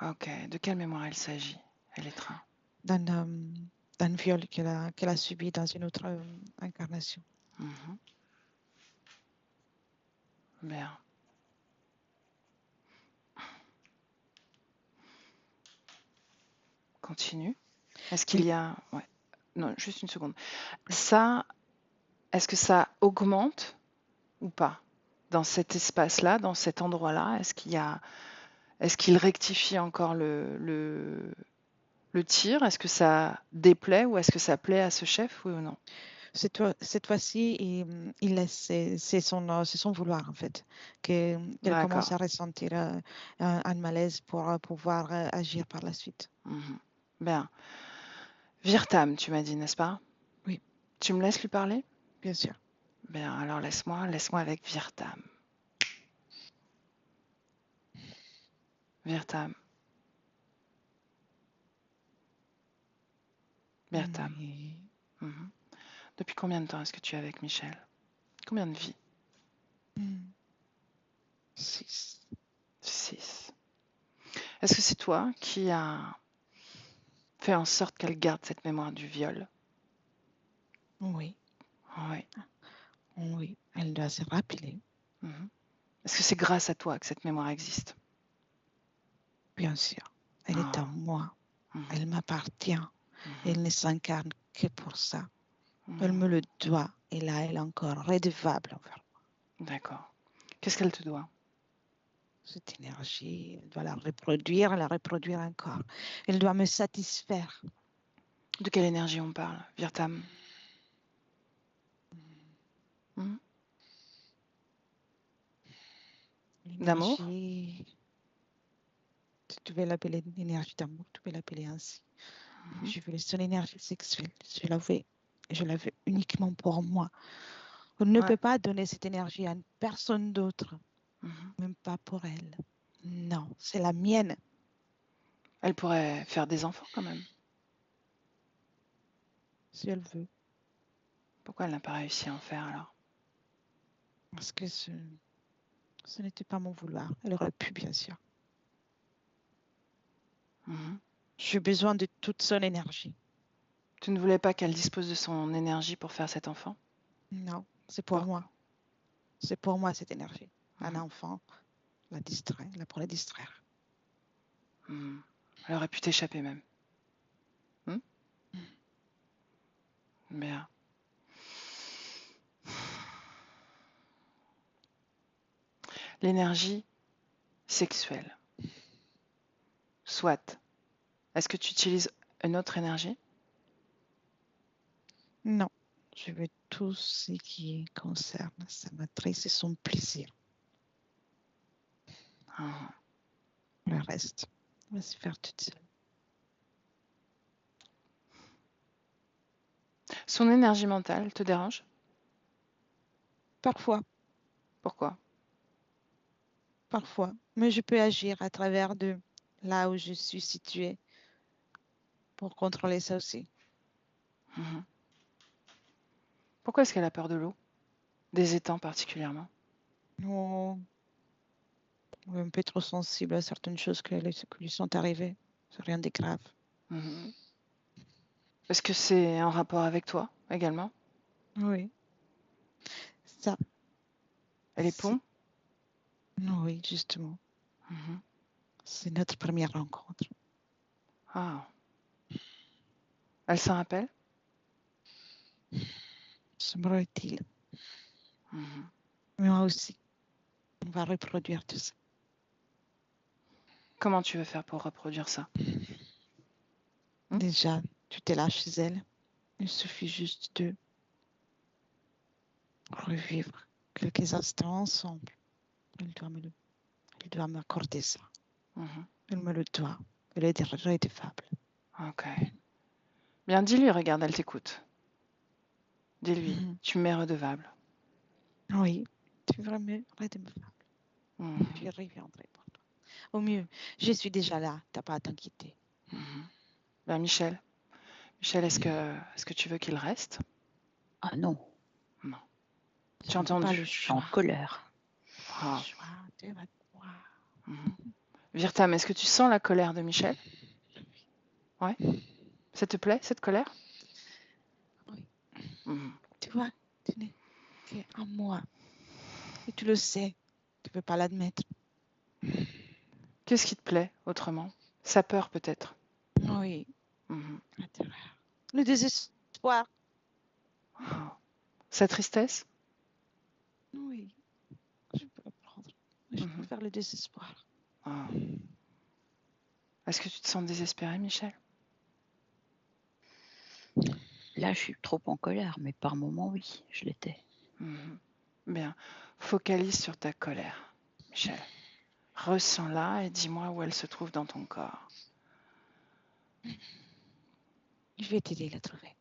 S1: Ok. De quelle mémoire il s'agit, Elettra?
S3: d'un viol qu'elle a subi dans une autre incarnation.
S1: Mhm. Bien. Continue. Est-ce qu'il
S3: Oui.
S1: y a... Ouais. Non, juste une seconde. Ça, est-ce que ça augmente ou pas dans cet espace-là, dans cet endroit-là? Est-ce qu'il rectifie encore le tir? Est-ce que ça déplaît ou est-ce que ça plaît à ce chef, oui ou non?
S3: Cette fois-ci, il laisse, c'est son vouloir en fait, qu'elle commence
S1: D'accord.
S3: à ressentir un malaise pour pouvoir agir par la suite.
S1: Mhm. Bien. Virtam, tu m'as dit, n'est-ce pas?
S3: Oui,
S1: Tu me laisses lui parler?
S3: bien sûr.
S1: Bien, alors laisse-moi avec Virtam. Virtam, Virtam.
S3: Oui.
S1: Mhm. Depuis combien de temps est-ce que tu es avec Michel? Combien de vies?
S3: 6.
S1: 6. Est-ce que c'est toi qui as fait en sorte qu'elle garde cette mémoire du viol?
S3: Oui,
S1: Oui.
S3: oui, elle doit se rappeler,
S1: Mhm. Est-ce que c'est grâce à toi que cette mémoire existe?
S3: bien sûr. Elle est à
S1: Ah.
S3: moi,
S1: Mhm.
S3: elle m'appartient,
S1: Mhm.
S3: elle ne s'incarne que pour ça. Elle
S1: Mhm.
S3: me le doit et là, elle est encore redevable envers
S1: D'accord. Qu'est-ce qu'elle te doit?
S3: cette énergie. Elle doit la reproduire encore. Elle doit me satisfaire.
S1: De quelle énergie on parle, Virtam? Mhm. D'amour?
S3: L'énergie, tu veux l'appeler l'énergie d'amour, tu peux l'appeler ainsi.
S1: Mhm.
S3: Je veux son énergie sexuelle. Je la veux uniquement pour moi. On ne
S1: Ouais.
S3: peut pas donner cette énergie à une personne d'autre,
S1: Mhm.
S3: même pas pour elle. Non, c'est la mienne.
S1: Elle pourrait faire des enfants quand même.
S3: si elle veut.
S1: Pourquoi elle n'a pas réussi à en faire alors?
S3: Parce que ce n'était pas mon vouloir. Elle aurait pu, bien sûr.
S1: Mhm.
S3: J'ai besoin de toute son énergie.
S1: Tu ne voulais pas qu'elle dispose de son énergie pour faire cet enfant?
S3: Non, c'est pour moi. C'est pour moi cette énergie. Un
S1: Mhm.
S3: enfant la distrait, la pour la distraire.
S1: Mhm. Elle aurait pu t'échapper même. Hmm? Bien. L'énergie sexuelle. Soit. Est-ce que tu utilises une autre énergie?
S3: Non, je veux tout ce qui concerne sa matrice et son plaisir.
S1: Mhm.
S3: Le reste, on va se faire toute seule.
S1: Son énergie mentale te dérange?
S3: Parfois,
S1: Pourquoi?
S3: mais je peux agir à travers de là où je suis située pour contrôler ça aussi.
S1: Mhm. Pourquoi est-ce qu'elle a peur de l'eau? Des étangs particulièrement?
S3: On est un peu trop sensible à certaines choses qui lui sont arrivées. C'est rien de grave.
S1: Mhm. Est-ce que c'est en rapport avec toi également?
S3: Oui, ça,
S1: Et les
S3: c'est...
S1: ponts?
S3: Oui, justement.
S1: Mhm.
S3: C'est notre première rencontre.
S1: Ah. Elle s'en rappelle?
S3: Semblerait-il.
S1: Mhm.
S3: Moi aussi. On va reproduire tout ça.
S1: Comment tu veux faire pour reproduire ça?
S3: Déjà, tu es là chez elle. Il suffit juste de revivre quelques instants ensemble. Elle doit m'accorder ça.
S1: Mhm.
S3: Elle me le doit. Elle est redevable.
S1: Ok. Bien, dis-lui, regarde, elle t'écoute. Dis-lui,
S3: Mhm.
S1: tu m'es redevable.
S3: Oui, tu es vraiment redevable.
S1: Mhm.
S3: Je reviendrai pour toi. Au mieux, je suis déjà là. Tu n'as pas à t'inquiéter.
S1: Mhm. Ben, Michel, est-ce que tu veux qu'il reste?
S2: Ah non,
S1: Non.
S3: Tu
S1: Tu as
S3: n'as pas
S1: entendu?
S3: le
S2: je suis en
S3: choix.
S2: colère.
S1: Ah.
S3: Le choix, tu vas voir.
S1: Mhm. Virtam, est-ce que tu sens la colère de Michel? Ouais. Ça te plaît, cette colère?
S3: Oui.
S1: Mhm.
S3: Tu vois, tu n'es qu'un moi. Et tu le sais. Tu ne peux pas l'admettre.
S1: Qu'est-ce qui te plaît autrement? Sa peur peut-être?
S3: Oui,
S1: Mhm.
S3: la terreur. Le désespoir.
S1: Ah. Sa tristesse?
S3: Oui, je peux comprendre. Mais je
S1: Mhm.
S3: préfère le désespoir.
S1: Ah. Est-ce que tu te sens désespéré, Michel?
S2: Là, je suis trop en colère, mais par moments, oui, je l'étais.
S1: Mhm. Bien. Focalise sur ta colère, Michel. Ressens-la et dis-moi où elle se trouve dans ton corps.
S3: Je vais t'aider à la trouver.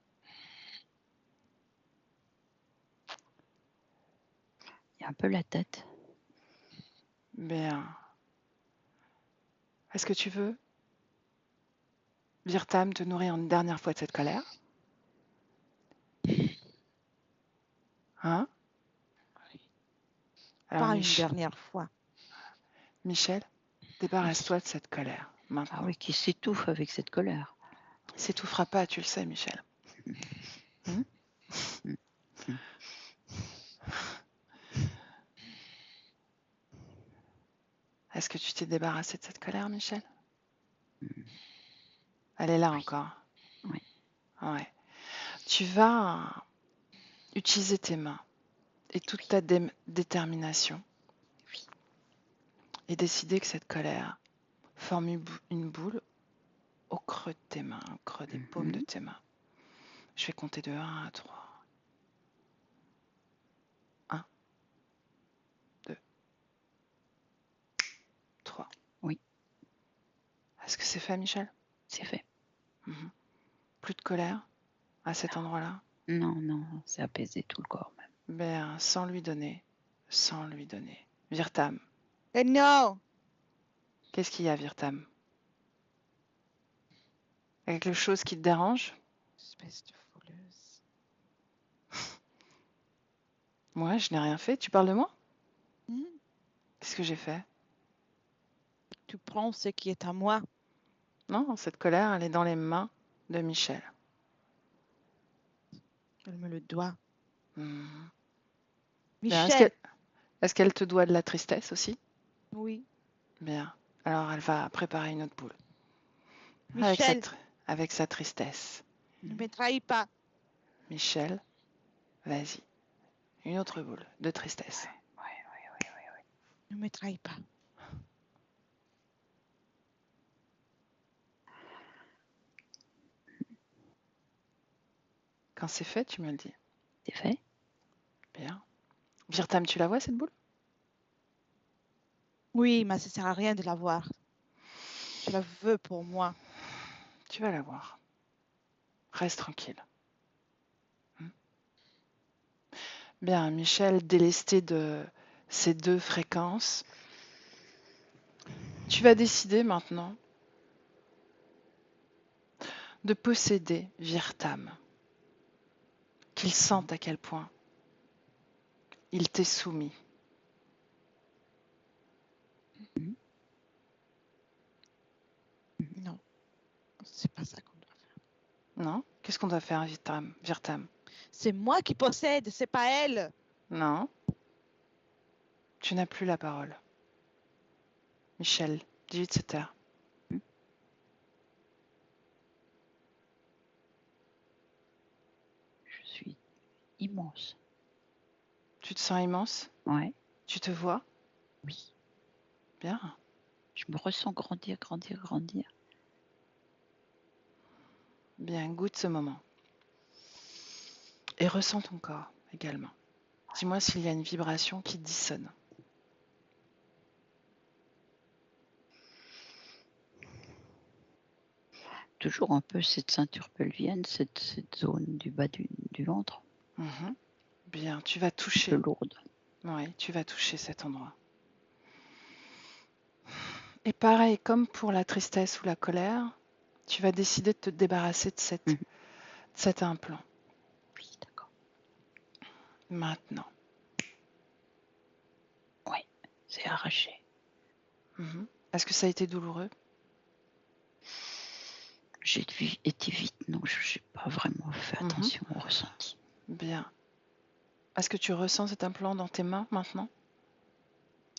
S2: Il y a un peu la tête.
S1: Bien. Est-ce que tu veux, Virtam, te nourrir une dernière fois de cette colère? Hein? Alors,
S3: Pas une dernière fois.
S1: Michel, débarrasse-toi de cette colère,
S2: Ah
S1: maintenant.
S2: oui, qui s'étouffe avec cette colère.
S1: S'étouffera pas, tu le sais, Michel. Hmm?
S2: Mm. Mm.
S1: Est-ce que tu t'es débarrassé de cette colère, Michel?
S2: Mm.
S1: Elle est là
S2: Oui.
S1: encore.
S2: Oui.
S1: Ouais. Tu vas utiliser tes mains et toute ta détermination
S2: Oui.
S1: et décider que cette colère forme une boule au creux de tes mains, au creux des paumes de
S2: Mhm.
S1: tes mains. Je vais compter de 1 à 3. 1, 2, 3.
S2: Oui,
S1: Est-ce que c'est fait, Michel?
S2: c'est fait.
S1: Mhm. Plus de colère à cet endroit-là?
S2: Non, non, c'est apaisé tout le corps même.
S1: Ben, sans lui donner. Sans lui donner. Virtam.
S3: Et non!
S1: Qu'est-ce qu'il y a, Virtam? Quelque chose qui te dérange?
S3: Espèce de voleuse.
S1: Moi, je n'ai rien fait. Tu parles de moi?
S3: Hmm.
S1: Qu'est-ce que j'ai fait?
S3: Tu prends ce qui est à moi.
S1: Non, cette colère, elle est dans les mains de Michel.
S3: Elle me le doit.
S1: Mhm. Bien,
S3: Michel,
S1: est-ce qu'elle te doit de la tristesse aussi?
S3: oui.
S1: Bien. Alors, elle va préparer une autre boule avec
S3: Michel,
S1: avec sa tristesse.
S3: ne me trahis pas.
S1: Michel, vas-y. Une autre boule de tristesse.
S3: Ne me trahis pas.
S1: Quand c'est fait, tu me le dis.
S2: C'est fait?
S1: Bien. Virtam, tu la vois cette boule?
S3: Oui, mais ça sert à rien de la voir. Je la veux pour moi.
S1: Tu vas la voir. Reste tranquille. Bien, Michel, délesté de ces deux fréquences, tu vas décider maintenant de posséder Virtam, qu'il sente à quel point il t'est soumis.
S3: Non, c'est pas ça qu'on doit faire.
S1: Non? Qu'est-ce qu'on doit faire, Virtam?
S3: C'est moi qui possède, c'est pas elle.
S1: Non? Tu n'as plus la parole. Michel, dis-lui de se taire.
S2: Je suis immense.
S1: Tu te sens immense?
S2: Ouais,
S1: Tu te vois?
S2: oui.
S1: Bien.
S2: Je me ressens grandir, grandir, grandir.
S1: Bien, goûte ce moment. Et ressens ton corps également. Dis-moi s'il y a une vibration qui dissonne.
S2: Toujours un peu cette ceinture pelvienne, cette zone du bas du ventre,
S1: Mhm. Bien, tu vas
S2: un peu
S1: toucher.
S2: lourde.
S1: Oui, tu vas toucher cet endroit. Et pareil, comme pour la tristesse ou la colère, tu vas décider de te débarrasser de cet implant.
S2: Oui, d'accord.
S1: Maintenant.
S2: Oui, c'est arraché.
S1: Mhm. Est-ce que ça a été douloureux?
S2: J'ai été vite, non, je n'ai pas vraiment fait attention au ressenti.
S1: Bien. Est-ce que tu ressens cet implant dans tes mains maintenant?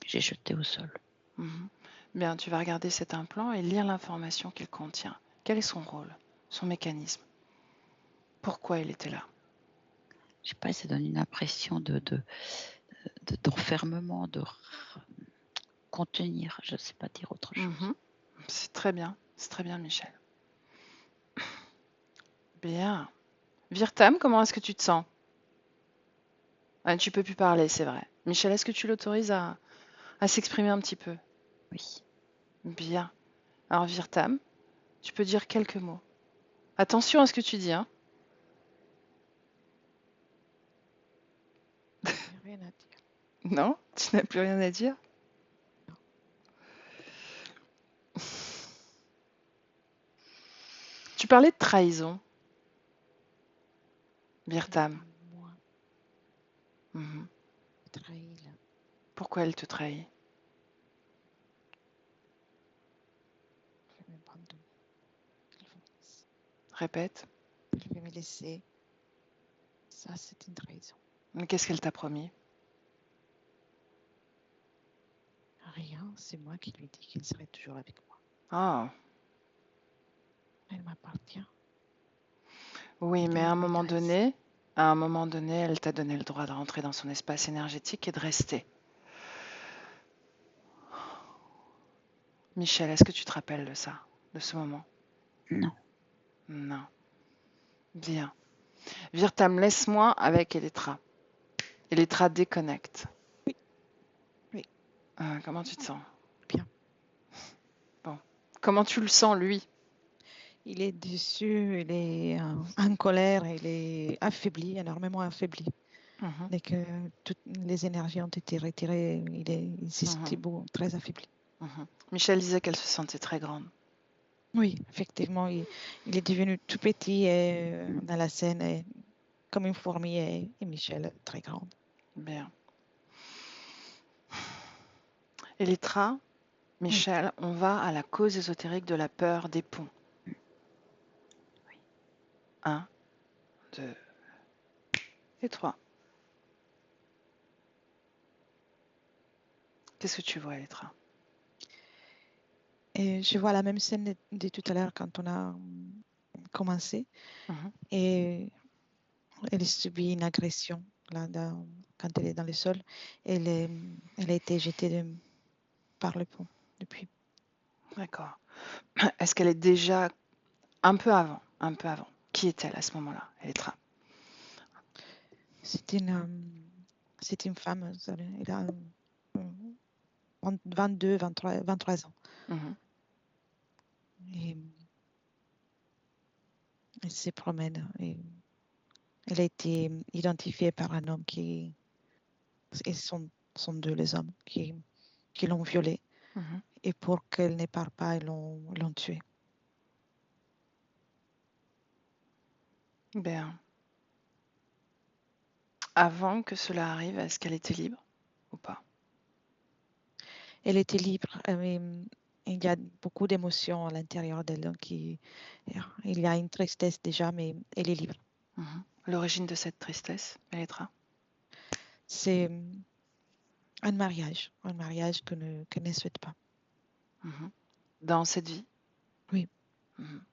S2: J'ai jeté au sol.
S1: Mhm. Bien, tu vas regarder cet implant et lire l'information qu'il contient. Quel est son rôle, son mécanisme? Pourquoi il était là?
S2: Je sais pas, ça donne une impression d'enfermement, de contenir, je ne sais pas dire autre chose.
S1: Mhm. C'est très bien, Michel. Bien. Virtam, comment est-ce que tu te sens? Ah, tu peux plus parler, c'est vrai. Michel, est-ce que tu l'autorises à s'exprimer un petit peu?
S2: Oui.
S1: Bien. Alors, Virtam, tu peux dire quelques mots. Attention à ce que tu dis, hein?
S3: Il n'y a rien à dire.
S1: Non? Tu n'as plus rien à dire?
S3: Non.
S1: Tu parlais de trahison,
S3: Ce n'est
S1: Virtam.
S3: pas moi
S1: Mhm.
S3: qui trahis là.
S1: Pourquoi elle te trahit?
S3: Je m'abandonne. Elle veut me laisser.
S1: Répète.
S3: Elle veut me laisser. Ça, c'est une trahison.
S1: Mais qu'est-ce qu'elle t'a promis?
S3: Rien, c'est moi qui lui dis qu'il serait toujours avec moi.
S1: Ah,
S3: Elle m'appartient.
S1: oui, mais
S3: Elle
S1: à un
S3: est
S1: moment
S3: maîtresse.
S1: donné, elle t'a donné le droit de rentrer dans son espace énergétique et de rester. Michel, est-ce que tu te rappelles de ça, de ce moment?
S2: Non.
S1: Non. Bien. Virtam, laisse-moi avec Elettra. Elettra déconnecte.
S3: Oui. Oui.
S1: Comment tu te sens?
S3: Bien.
S1: Bon. Comment tu le sens, lui?
S3: Il est déçu, il est en colère, il est affaibli, énormément affaibli.
S1: Mhm.
S3: Dès que toutes les énergies ont été retirées, il s'est senti très affaibli.
S1: Mhm. Michel disait qu'elle se sentait très grande.
S3: Oui, effectivement, il est devenu tout petit dans la scène, comme une fourmi, et Michel très grande.
S1: Bien. Elétra,
S3: Oui.
S1: Michel, on va à la cause ésotérique de la peur des ponts. 1, 2 et 3. Qu'est-ce que tu vois, Elétra?
S3: Et je vois la même scène de tout à l'heure quand on a commencé.
S1: Mhm.
S3: Et elle subit une agression là, quand elle est dans le sol. Elle a été jetée par le pont depuis.
S1: D'accord. Est-ce qu'elle est déjà un peu avant? Qui est-elle à ce moment-là, Elétra?
S3: C'est une femme, elle a 22, 23 ans.
S1: Mhm.
S3: Et elle se promène. Et elle a été identifiée par un homme et sont deux les hommes qui l'ont violée.
S1: Mhm.
S3: Et pour qu'elle ne parte pas, ils l'ont tuée.
S1: Bien. Avant que cela arrive, est-ce qu'elle était libre ou pas?
S3: Elle était libre, mais il y a beaucoup d'émotions à l'intérieur d'elle. Donc il y a une tristesse déjà, mais elle est libre.
S1: Mhm. L'origine de cette tristesse, Elétra?
S3: C'est un mariage qu'elle ne souhaite pas.
S1: Mhm. Dans cette vie?
S3: Oui.
S1: Mhm.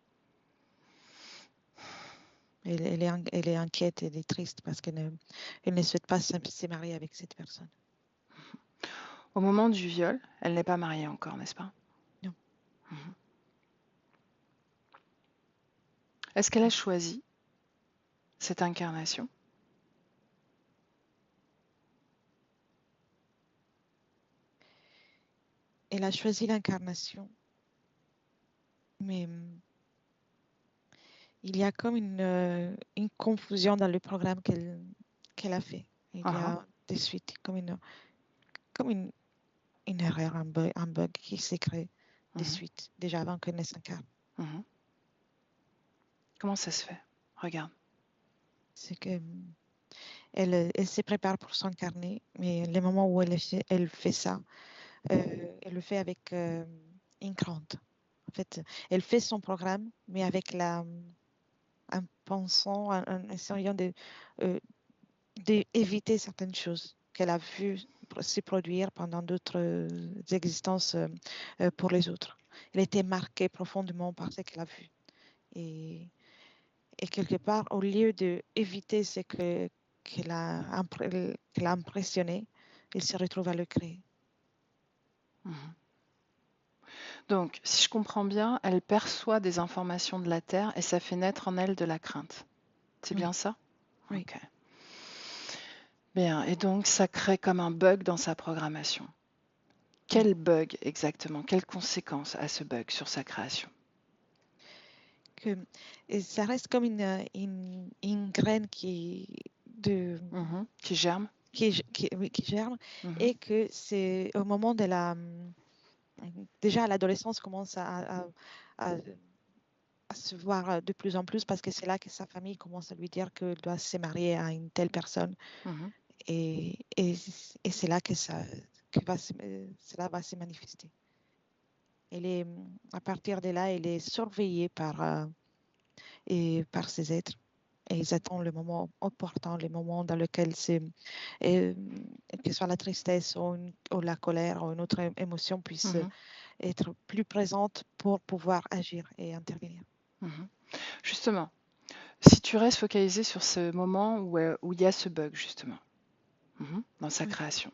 S3: Elle est inquiète, elle est triste parce qu'elle ne souhaite pas se marier avec cette personne.
S1: Au moment du viol, elle n'est pas mariée encore, n'est-ce pas?
S3: Non.
S1: Mhm. Est-ce qu'elle a choisi cette incarnation?
S3: Elle a choisi l'incarnation, mais il y a comme une confusion dans le programme qu'elle a fait. Il y
S1: Uh-huh.
S3: a des suites, comme une erreur, un bug qui s'est créé des
S1: Mhm.
S3: suites, déjà avant qu'elle ne s'incarne.
S1: Mhm. Comment ça se fait? Regarde.
S3: C'est que elle se prépare pour s'incarner, mais le moment où elle fait ça, elle le fait avec une crainte. En fait, elle fait son programme, mais avec un pensant, en essayant d'éviter certaines choses qu'elle a vues se produire pendant d'autres existences pour les autres. Elle était marquée profondément par ce qu'elle a vu. Et quelque part, au lieu d'éviter ce qu'elle a impressionné, elle se retrouve à le créer.
S1: Mhm. Donc, si je comprends bien, elle perçoit des informations de la Terre et ça fait naître en elle de la crainte. C'est
S3: Oui.
S1: bien ça?
S3: Oui.
S1: Ok. Bien, et donc ça crée comme un bug dans sa programmation. Quel bug exactement? Quelles conséquences a ce bug sur sa création?
S3: Et ça reste comme une graine qui
S1: germe?
S3: Oui, qui germe,
S1: Mhm.
S3: et que c'est au moment de déjà l'adolescence commence à se voir de plus en plus parce que c'est là que sa famille commence à lui dire qu'elle doit se marier à une telle personne.
S1: Mhm.
S3: Et c'est là que cela va se manifester. À partir de là, elle est surveillée par ces êtres. Et ils attendent le moment opportun, le moment dans lequel que ce soit la tristesse ou la colère ou une autre émotion puisse
S1: Mhm.
S3: être plus présente pour pouvoir agir et intervenir.
S1: Mhm. Justement, si tu restes focalisé sur ce moment où il y a ce bug, justement, dans sa
S3: Oui.
S1: création,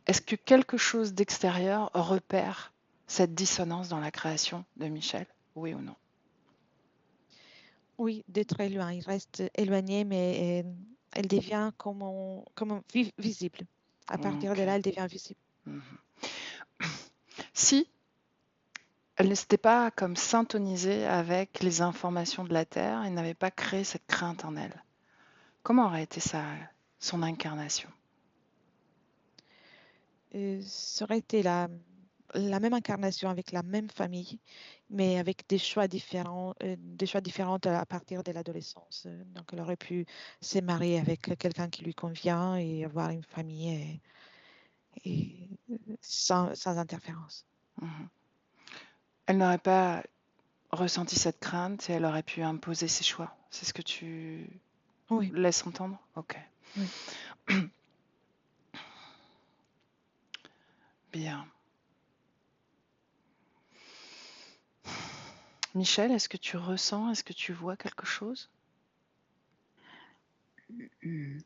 S1: est-ce que quelque chose d'extérieur repère cette dissonance dans la création de Michel? Oui ou non?
S3: Oui, d'être loin. Il reste éloigné, mais elle devient comme visible. À partir de
S1: Ok.
S3: là, elle devient visible.
S1: Mhm. Si elle ne s'était pas comme syntonisée avec les informations de la Terre et n'avait pas créé cette crainte en elle, comment aurait été son incarnation?
S3: Ça aurait été la même incarnation avec la même famille, mais avec des choix différents à partir de l'adolescence. Donc, elle aurait pu se marier avec quelqu'un qui lui convient et avoir une famille et sans interférence.
S1: Mhm. Elle n'aurait pas ressenti cette crainte et elle aurait pu imposer ses choix. C'est ce que tu
S3: Oui,
S1: laisses entendre? Ok.
S3: oui.
S1: Bien. Michel, est-ce que tu ressens, est-ce que tu vois quelque chose?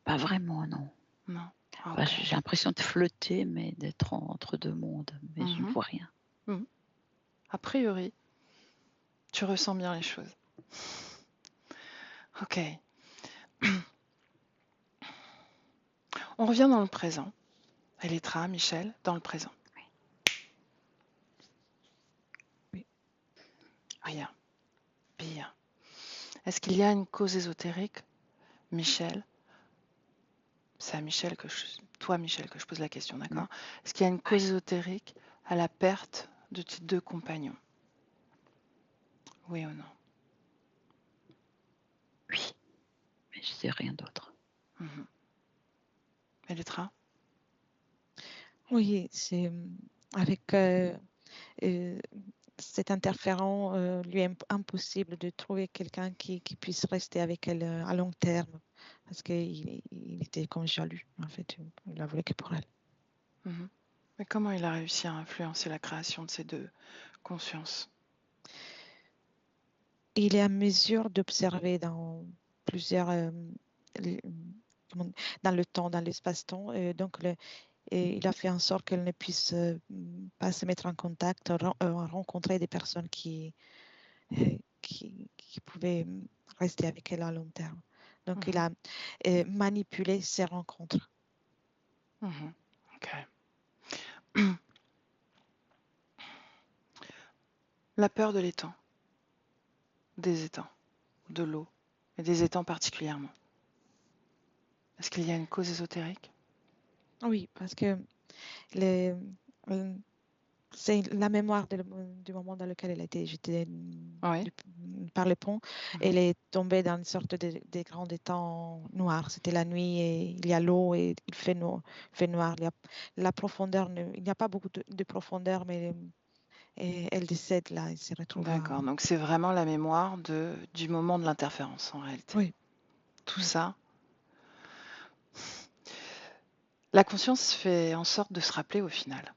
S2: Pas vraiment, non.
S1: Non.
S2: Enfin,
S1: Ok.
S2: j'ai l'impression de flotter, mais d'être entre deux mondes, mais je ne
S1: Mhm.
S2: vois rien.
S1: Mhm. A priori, tu ressens bien les choses. Ok. On revient dans le présent. Elettra, Michel, dans le présent.
S3: Oui.
S1: Rien. Bien. Est-ce qu'il y a une cause ésotérique, Michel? C'est à Michel toi, Michel, que je pose la question, d'accord? Est-ce qu'il y a une cause ésotérique à la perte de tes deux compagnons? Oui ou non?
S2: Oui, mais je sais rien d'autre.
S1: Mhm. Elettra?
S3: Oui, c'est avec cet interférent, lui est impossible de trouver quelqu'un qui puisse rester avec elle à long terme parce qu'il était comme jaloux, en fait. Il la voulait que pour elle.
S1: Mhm. Mais comment il a réussi à influencer la création de ces deux consciences?
S3: Il est à mesure d'observer dans plusieurs, les- comment- dans le temps, dans l'espace-temps. Et il a fait en sorte qu'elle ne puisse pas se mettre en contact, rencontrer des personnes qui pouvaient rester avec elle à long terme. Donc, il
S1: Mhm.
S3: a manipulé ces rencontres.
S1: Mhm. Ok. La peur de l'étang, des étangs, de l'eau, et des étangs particulièrement. Est-ce qu'il y a une cause ésotérique?
S3: Oui, parce que les, euh, c'est la mémoire du moment dans lequel elle a été jetée
S1: Oui.
S3: par le pont.
S1: Mhm.
S3: Elle est tombée dans une sorte de grands étangs noirs. C'était la nuit et il y a l'eau et il fait noir. La profondeur, il n'y a pas beaucoup de profondeur, mais et elle décède là. Elle se retrouve
S1: D'accord, donc c'est vraiment la mémoire du moment de l'interférence en réalité.
S3: Oui,
S1: Tout
S3: oui,
S1: ça, la conscience fait en sorte de se rappeler au final,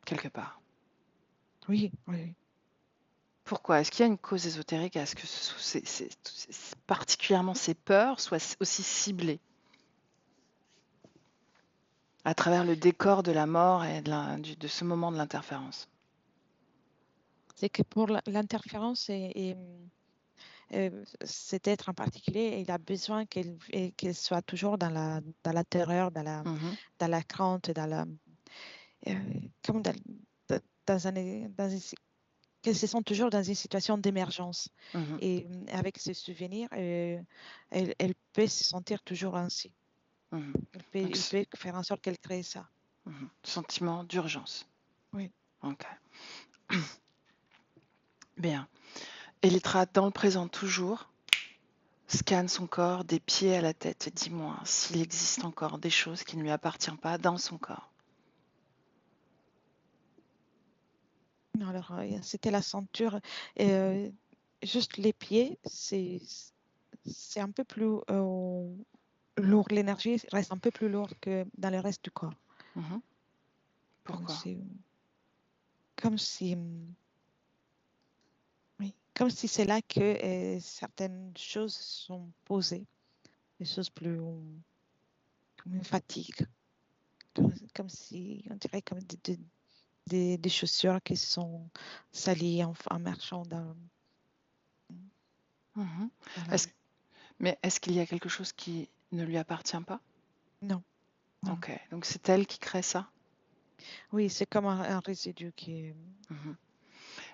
S1: quelque part.
S3: oui, oui.
S1: Pourquoi? Est-ce qu'il y a une cause ésotérique à ce que particulièrement ces peurs soient aussi ciblées à travers le décor de la mort et de ce moment de l'interférence?
S3: C'est que pour l'interférence cet être en particulier, il a besoin qu'elle soit toujours dans la terreur,
S1: Mhm,
S3: dans la crainte, euh, comme dans qu'elle se sent toujours dans une situation d'émergence.
S1: mhm.
S3: Et avec ce souvenir, elle peut se sentir toujours ainsi.
S1: Mhm. Donc,
S3: Il peut faire en sorte qu'elle crée ça.
S1: sentiment d'urgence.
S3: Oui.
S1: Ok. Bien. Elytra, dans le présent toujours, scanne son corps des pieds à la tête. Dis-moi s'il existe encore des choses qui ne lui appartiennent pas dans son corps.
S3: Alors, c'était la ceinture. Euh, Juste les pieds, c'est un peu plus lourd. L'énergie reste un peu plus lourde que dans le reste du corps.
S1: Mhm.
S3: Donc,
S1: Pourquoi?
S3: c'est comme si, oui, comme si c'est là que certaines choses sont posées, des choses plus comme une fatigue, comme si on dirait comme des chaussures qui sont salies en marchant
S1: Mhm.
S3: dans la
S1: Est-ce,
S3: rue.
S1: mais est-ce qu'il y a quelque chose qui ne lui appartient pas?
S3: Non, non.
S1: Ok, donc c'est elle qui crée ça.
S3: Oui, c'est comme un résidu
S1: Mhm.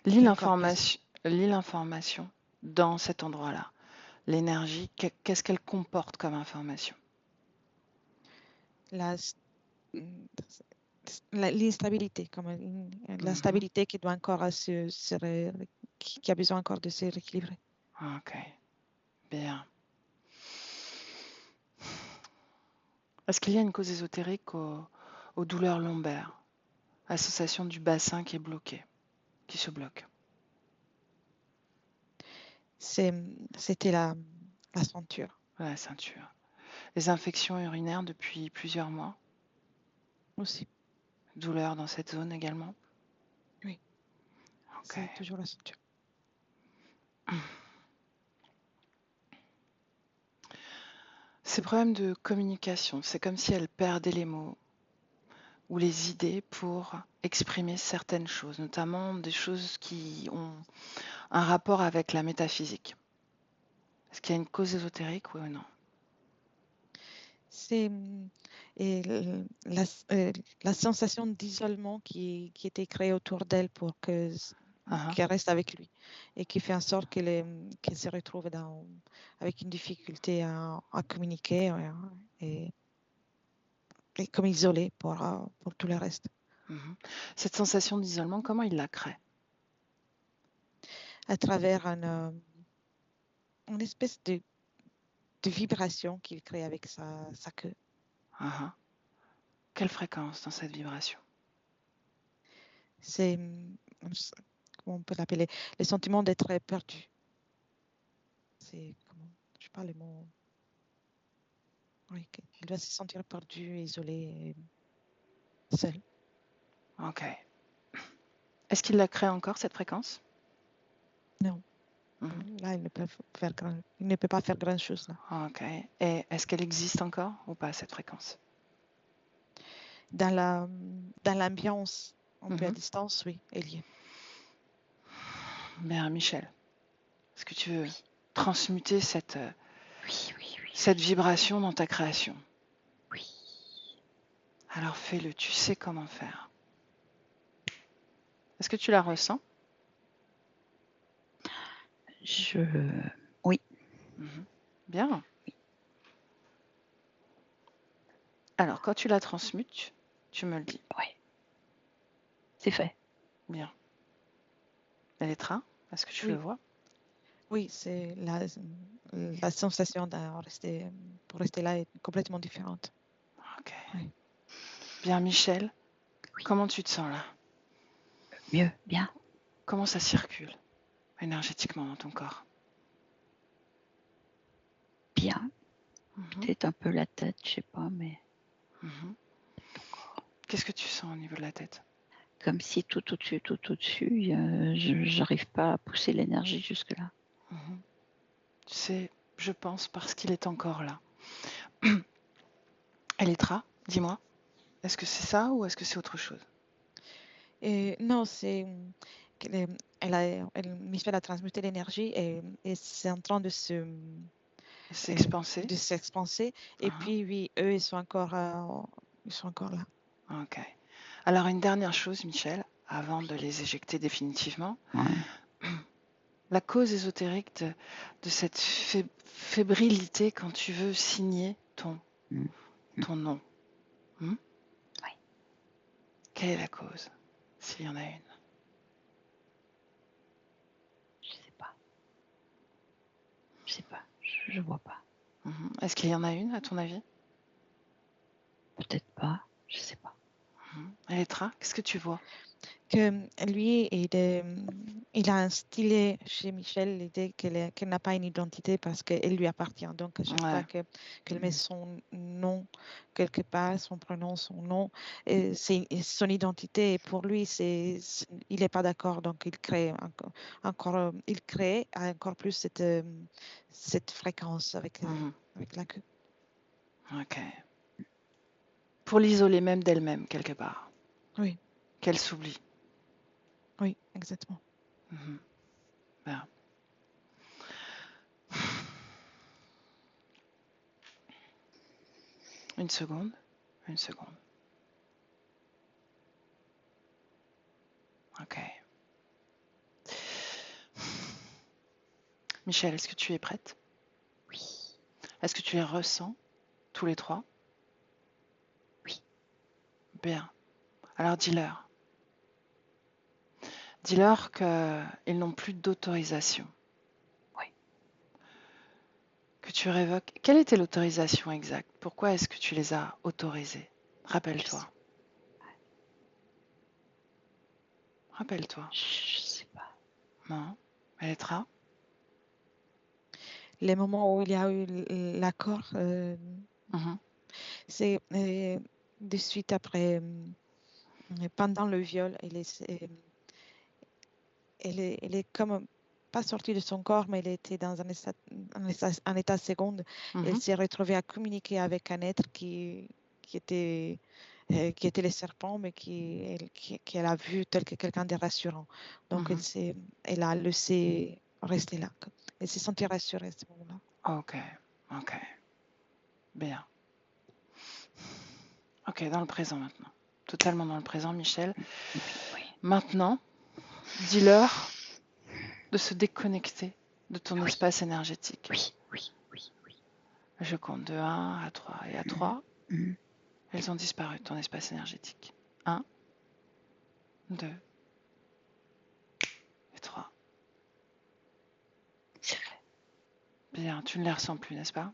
S3: qui est encore présent.
S1: Lis l'information dans cet endroit-là. L'énergie, qu'est-ce qu'elle comporte comme information?
S3: La, l'instabilité, comme la
S1: Mhm.
S3: stabilité qui doit encore qui a besoin encore de se rééquilibrer.
S1: Ok, bien. Est-ce qu'il y a une cause ésotérique aux douleurs lombaires, à la sensation du bassin qui est bloqué, qui se bloque?
S3: C'était la ceinture
S1: La ceinture. Les infections urinaires depuis plusieurs mois,
S3: aussi.
S1: douleurs dans cette zone également?
S3: Oui,
S1: Ok.
S3: c'est toujours la ceinture.
S1: Ces problèmes de communication, c'est comme si elle perdait les mots ou les idées pour exprimer certaines choses, notamment des choses qui ont un rapport avec la métaphysique. Est-ce qu'il y a une cause ésotérique, oui ou non?
S3: C'est et la sensation d'isolement qui était créée autour d'elle pour qu'elle reste avec lui et qui fait en sorte qu'elle se retrouve avec une difficulté à communiquer et comme isolée pour tout le reste.
S1: Mhm. Cette sensation d'isolement, comment il la crée?
S3: À travers une espèce de vibration qu'il crée avec sa queue.
S1: Ah. Quelle fréquence dans cette vibration?
S3: C'est, comment on peut l'appeler, le sentiment d'être perdu. C'est, comment, je parle le mot, oui, il doit se sentir perdu, isolé, seul.
S1: Ok. Est-ce qu'il la crée encore, cette fréquence?
S3: Non,
S1: Mhm.
S3: là, il ne peut pas faire grand-chose là.
S1: Ok. Et est-ce qu'elle existe encore ou pas, cette fréquence?
S3: Dans l'ambiance, un peu à
S1: Mhm.
S3: distance, oui, elle y est.
S1: Bien, Michel, est-ce que tu veux
S2: Oui,
S1: transmuter cette
S2: oui, oui, oui,
S1: cette vibration dans ta création?
S2: oui.
S1: Alors fais-le, tu sais comment faire. Est-ce que tu la ressens?
S2: Oui,
S1: Mhm. Bien. Alors, quand tu la transmutes, tu me le dis.
S2: oui, c'est fait.
S1: Bien. Elettra, est-ce que tu le
S3: Oui,
S1: vois?
S3: oui, c'est la sensation pour rester là est complètement différente.
S1: Ok.
S3: Oui.
S1: Bien, Michel,
S2: Oui.
S1: comment tu te sens là?
S2: Mieux, bien,
S1: Comment ça circule énergétiquement dans ton corps?
S2: bien.
S1: Mhm.
S2: Peut-être un peu la tête, je sais pas, mais
S1: Mhm.
S2: ton corps.
S1: Qu'est-ce que tu sens au niveau de la tête?
S2: Comme si tout au-dessus, j'arrive pas à pousser l'énergie jusque-là.
S1: Mhm. C'est, je pense, parce qu'il est encore là. Elettra, dis-moi, est-ce que c'est ça ou est-ce que c'est autre chose?
S3: Et non, c'est qu'elle Michel a transmuté l'énergie et c'est en train
S1: C'est expansé?
S3: de s'expanser. Et
S1: Mhm.
S3: puis, oui, eux, ils sont encore là.
S1: Ok. Alors, une dernière chose, Michel, avant de les éjecter définitivement.
S2: Ouais.
S1: La cause ésotérique de cette fébrilité quand tu veux signer ton
S2: Mm.
S1: nom. Hmm?
S2: Oui.
S1: Quelle est la cause, s'il y en a une?
S2: Je sais pas. Je sais pas. Je vois pas.
S1: Mhm. Est-ce qu'il y en a une, à ton avis?
S2: Peut-être pas. Je sais pas.
S1: Elettra, qu'est-ce que tu vois?
S3: Que lui, il a instillé chez Michel l'idée qu'elle n'a pas une identité parce qu'elle lui appartient. Donc, à chaque fois
S1: Ouais.
S3: qu'elle met son nom quelque part, son prénom, son nom, c'est son identité. Et pour lui, il n'est pas d'accord. Donc, il crée il crée encore plus cette fréquence avec la queue.
S1: Ok. Pour l'isoler même d'elle-même, quelque part.
S3: Oui,
S1: Qu'elle s'oublie.
S3: oui, exactement.
S1: Mhm. Bien. Une seconde. Une seconde. Ok. Michel, est-ce que tu es prête?
S2: Oui.
S1: Est-ce que tu les ressens, tous les trois?
S2: Oui.
S1: Bien. Alors dis-leur. Dis-leur qu'ils n'ont plus d'autorisation.
S2: Oui.
S1: Que tu révoques. Quelle était l'autorisation exacte? Pourquoi est-ce que tu les as autorisés?
S2: Je
S1: Rappelle-toi.
S2: sais,
S1: Rappelle-toi.
S2: je sais pas.
S1: Non. Elettra?
S3: Les moments où il y a eu l'accord,
S1: Mhm.
S3: c'est de suite après, pendant le viol, elle est comme pas sortie de son corps, mais elle était dans un état seconde. Elle
S1: Mhm.
S3: s'est retrouvée à communiquer avec un être qui était les serpents, mais qu'elle a vu tel que quelqu'un de rassurant. Donc,
S1: Mhm.
S3: elle a laissé rester là. Elle s'est sentie rassurée à ce moment-là.
S1: Ok. Ok. Bien. Ok, dans le présent maintenant. Totalement dans le présent, Michel.
S2: Oui.
S1: Maintenant, dis-leur de se déconnecter de ton
S2: Oui.
S1: espace énergétique.
S2: Oui, oui, oui, oui.
S1: Je compte de 1 à 3. Et à 3,
S2: Mhm.
S1: elles ont disparu de ton espace énergétique. 1, 2 et 3.
S2: C'est fait.
S1: Bien, tu ne les ressens plus, n'est-ce pas?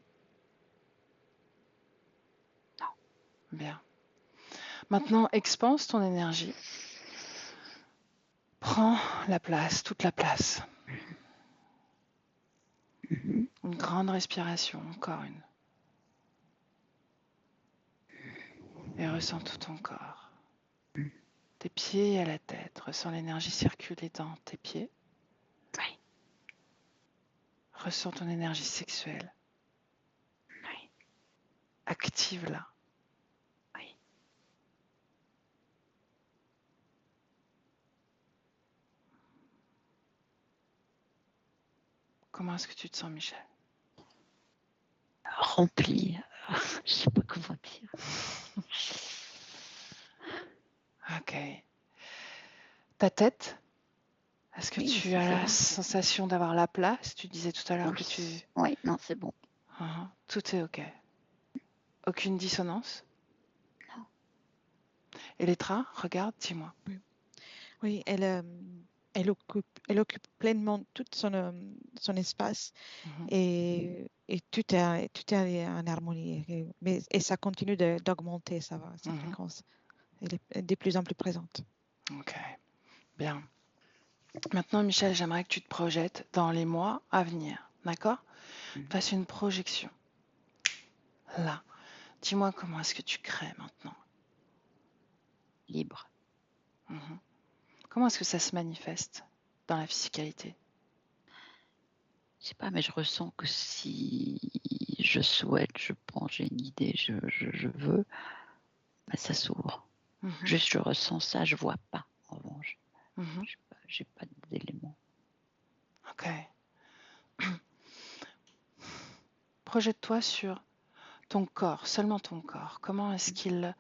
S2: Non.
S1: Bien. Maintenant, expanse ton énergie. Prends la place, toute la place.
S2: Mhm.
S1: Une grande respiration, encore une. Et ressens tout ton corps. Tes pieds à la tête. Ressens l'énergie circuler dans tes pieds.
S2: Oui,
S1: Ressens ton énergie sexuelle.
S2: oui,
S1: Active-la.
S2: oui.
S1: Comment est-ce que tu te sens, Michel?
S2: Rempli. Je sais pas comment dire.
S1: Ok. Ta tête, est-ce que
S2: Oui,
S1: tu
S2: ça
S1: as
S2: c'est
S1: la
S2: bon.
S1: sensation d'avoir la place? Tu disais tout à l'heure
S2: Oui,
S1: que tu...
S2: oui, non, c'est bon.
S1: Tout est ok. Aucune dissonance?
S2: Non.
S1: Elettra, regarde, dis-moi.
S3: Oui, elle occupe pleinement tout son espace
S1: Mhm.
S3: et tout est en harmonie. Et ça continue d'augmenter sa
S1: Mhm.
S3: fréquence. Elle est de plus en plus présente.
S1: Ok, bien. Maintenant, Michel, j'aimerais que tu te projettes dans les mois à venir, d'accord?
S2: Mhm.
S1: Fasse une projection. Là, dis-moi comment est-ce que tu crées maintenant?
S2: Libre.
S1: Mhm. Comment est-ce que ça se manifeste dans la physicalité?
S2: Je sais pas, mais je ressens que si je souhaite, je pense, j'ai une idée, je veux, bah, ça s'ouvre.
S1: Mhm.
S2: Juste, je ressens ça, je vois pas. En revanche,
S1: Mhm.
S2: j'ai pas d'éléments.
S1: Ok. Projette-toi sur ton corps, seulement ton corps. Comment est-ce qu'il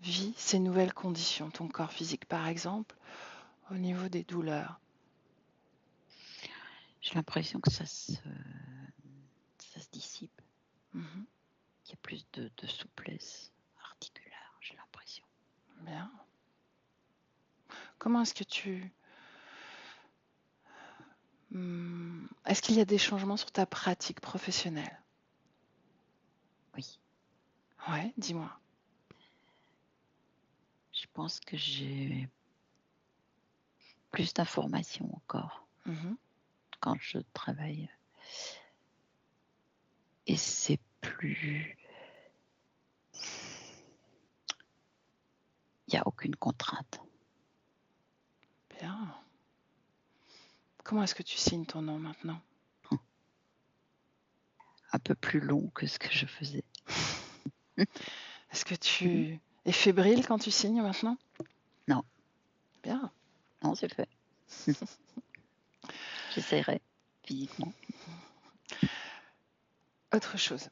S1: vit ces nouvelles conditions, ton corps physique par exemple, au niveau des douleurs?
S2: J'ai l'impression que ça se dissipe.
S1: Mhm.
S2: Il y a plus de souplesse articulaire, j'ai l'impression.
S1: Bien. Comment est-ce que tu... Est-ce qu'il y a des changements sur ta pratique professionnelle?
S2: Oui,
S1: Ouais, dis-moi.
S2: je pense que j'ai plus d'informations encore
S1: Mhm.
S2: quand je travaille. Et c'est plus... Il n'y a aucune contrainte.
S1: Bien. Comment est-ce que tu signes ton nom maintenant?
S2: Un peu plus long que ce que je faisais.
S1: Est-ce que tu es fébrile quand tu signes maintenant?
S2: Non,
S1: Bien.
S2: non, c'est fait. J'essaierai physiquement.
S1: Autre chose.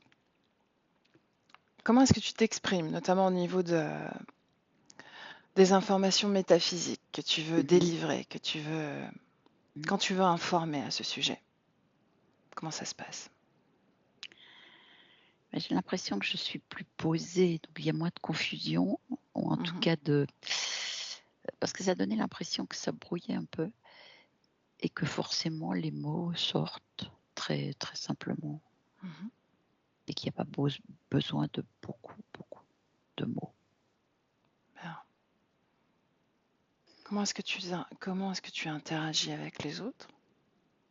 S1: Comment est-ce que tu t'exprimes, notamment au niveau des informations métaphysiques que tu veux
S2: Mhm.
S1: délivrer, quand tu veux informer à ce sujet? Comment ça se passe?
S2: Mais j'ai l'impression que je suis plus posée, donc il y a moins de confusion, ou en tout
S1: Mhm.
S2: cas parce que ça donnait l'impression que ça brouillait un peu et que forcément les mots sortent très, très simplement
S1: Mhm.
S2: et qu'il n'y a pas besoin de beaucoup, beaucoup de mots.
S1: Bien. Comment est-ce que tu interagis avec les autres?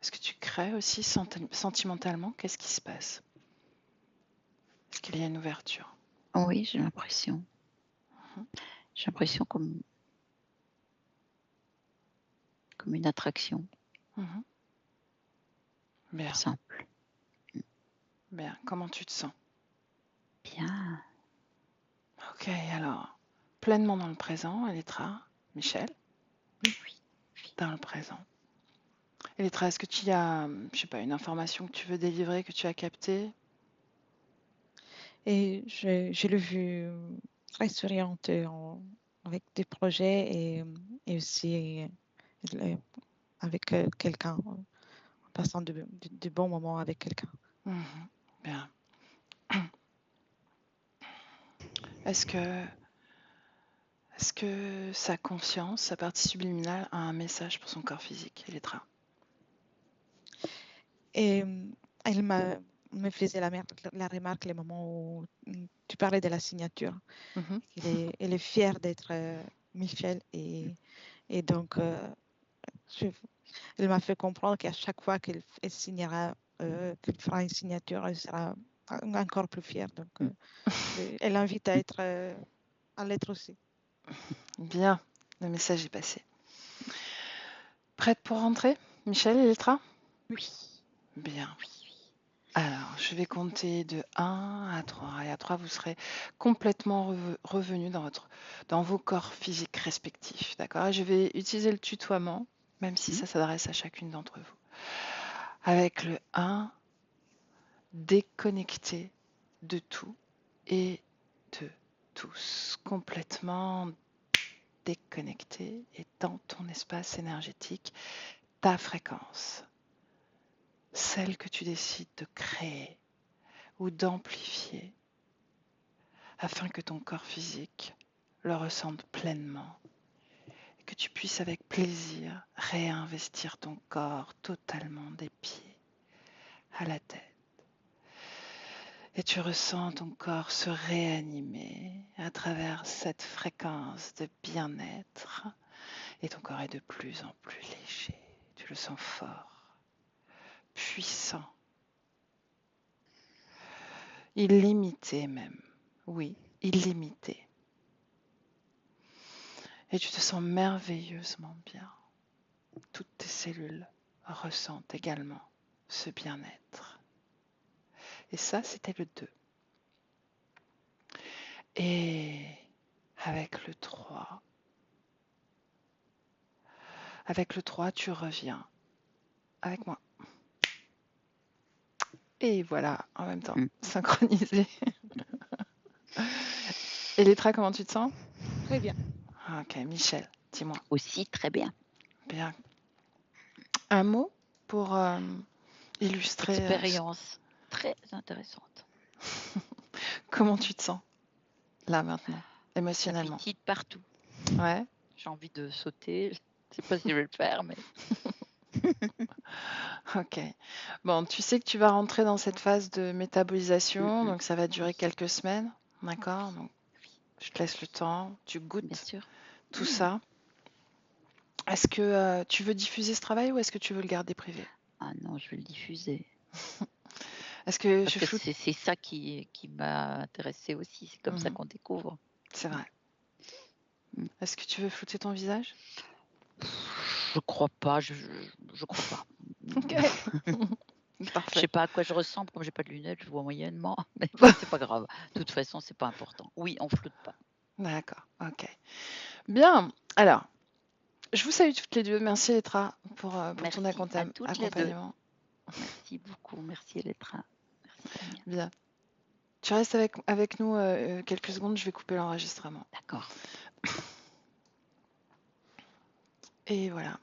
S1: Est-ce que tu crées aussi sentimentalement? Qu'est-ce qui se passe? Est-ce qu'il y a une ouverture?
S2: Oui, j'ai l'impression.
S1: Mhm.
S2: J'ai l'impression comme une attraction
S1: Mhm. Bien,
S2: simple.
S1: bien. Comment tu te sens?
S2: Bien.
S1: Ok, alors, pleinement dans le présent, Elétra, Michel,
S2: Oui, oui.
S1: dans le présent. Elétra, est-ce que tu as, je sais pas, une information que tu veux délivrer, que tu as captée?
S3: Et je l'ai vue très souriante avec des projets et aussi avec quelqu'un, en passant de bons moments avec quelqu'un.
S1: Mhm. Bien. Est-ce que sa conscience, sa partie subliminale, a un message pour son corps physique, Elétra?
S3: Et elle me faisait la remarque le moment où tu parlais de la signature.
S1: Mhm.
S3: Elle est fière d'être Michel et donc elle m'a fait comprendre qu'à chaque fois qu'elle signera, qu'elle fera une signature, elle sera encore plus fière. Donc elle invite à l'être aussi.
S1: Bien, le message est passé. Prête pour rentrer, Michel, Elétra?
S2: Oui.
S1: Bien.
S2: Oui.
S1: Alors, je vais compter de 1 à 3. Et à 3, vous serez complètement revenu dans vos corps physiques respectifs. D'accord? Et je vais utiliser le tutoiement, même si ça s'adresse à chacune d'entre vous. Avec le 1, déconnecté de tout et de tous. Complètement déconnecté et dans ton espace énergétique, ta fréquence, celle que tu décides de créer ou d'amplifier afin que ton corps physique le ressente pleinement et que tu puisses avec plaisir réinvestir ton corps totalement des pieds à la tête. Et tu ressens ton corps se réanimer à travers cette fréquence de bien-être et ton corps est de plus en plus léger. Tu le sens fort, puissant, illimité même. Oui, illimité. Et tu te sens merveilleusement bien. Toutes tes cellules ressentent également ce bien-être. Et ça, c'était le 2. Et avec le 3, tu reviens avec moi. Et voilà, en même temps, synchronisé. Et Létra, comment tu te sens?
S3: Très bien.
S1: Ok, Michel, dis-moi.
S2: Aussi très bien.
S1: Bien. Un mot pour illustrer
S2: Expérience très intéressante.
S1: comment tu te sens là maintenant,
S2: Ça
S1: émotionnellement.
S2: pétille partout.
S1: Ouais.
S2: J'ai envie de sauter. Je ne sais pas si je vais le faire, mais
S1: Ok. Bon, tu sais que tu vas rentrer dans cette phase de métabolisation, donc ça va durer quelques semaines. D'accord? Donc, je te laisse le temps, tu
S2: bien
S1: goûtes
S2: sûr.
S1: tout ça. Est-ce que tu veux diffuser ce travail ou est-ce que tu veux le garder privé?
S2: Ah non, je vais le diffuser.
S1: Est-ce que
S2: Parce
S1: je
S2: que
S1: floute?
S2: c'est ça qui m'a intéressée aussi. C'est comme ça qu'on découvre.
S1: C'est vrai.
S2: Mm.
S1: Est-ce que tu veux flouter ton visage?
S2: Je crois pas. Je crois pas.
S1: Ok.
S2: Je
S1: Parfait.
S2: sais pas à quoi je ressemble, comme j'ai pas de lunettes, je vois moyennement, mais bon, c'est pas grave. De toute façon, c'est pas important. Oui, on floute pas.
S1: D'accord. Ok. Bien. Alors, je vous salue toutes les deux. Merci Létra pour ton
S2: Merci à toutes les deux.
S1: accompagnement.
S2: Merci beaucoup. Merci Elettra. Merci Tania.
S1: Bien. Tu restes avec nous quelques secondes, je vais couper l'enregistrement.
S2: D'accord.
S1: Et voilà.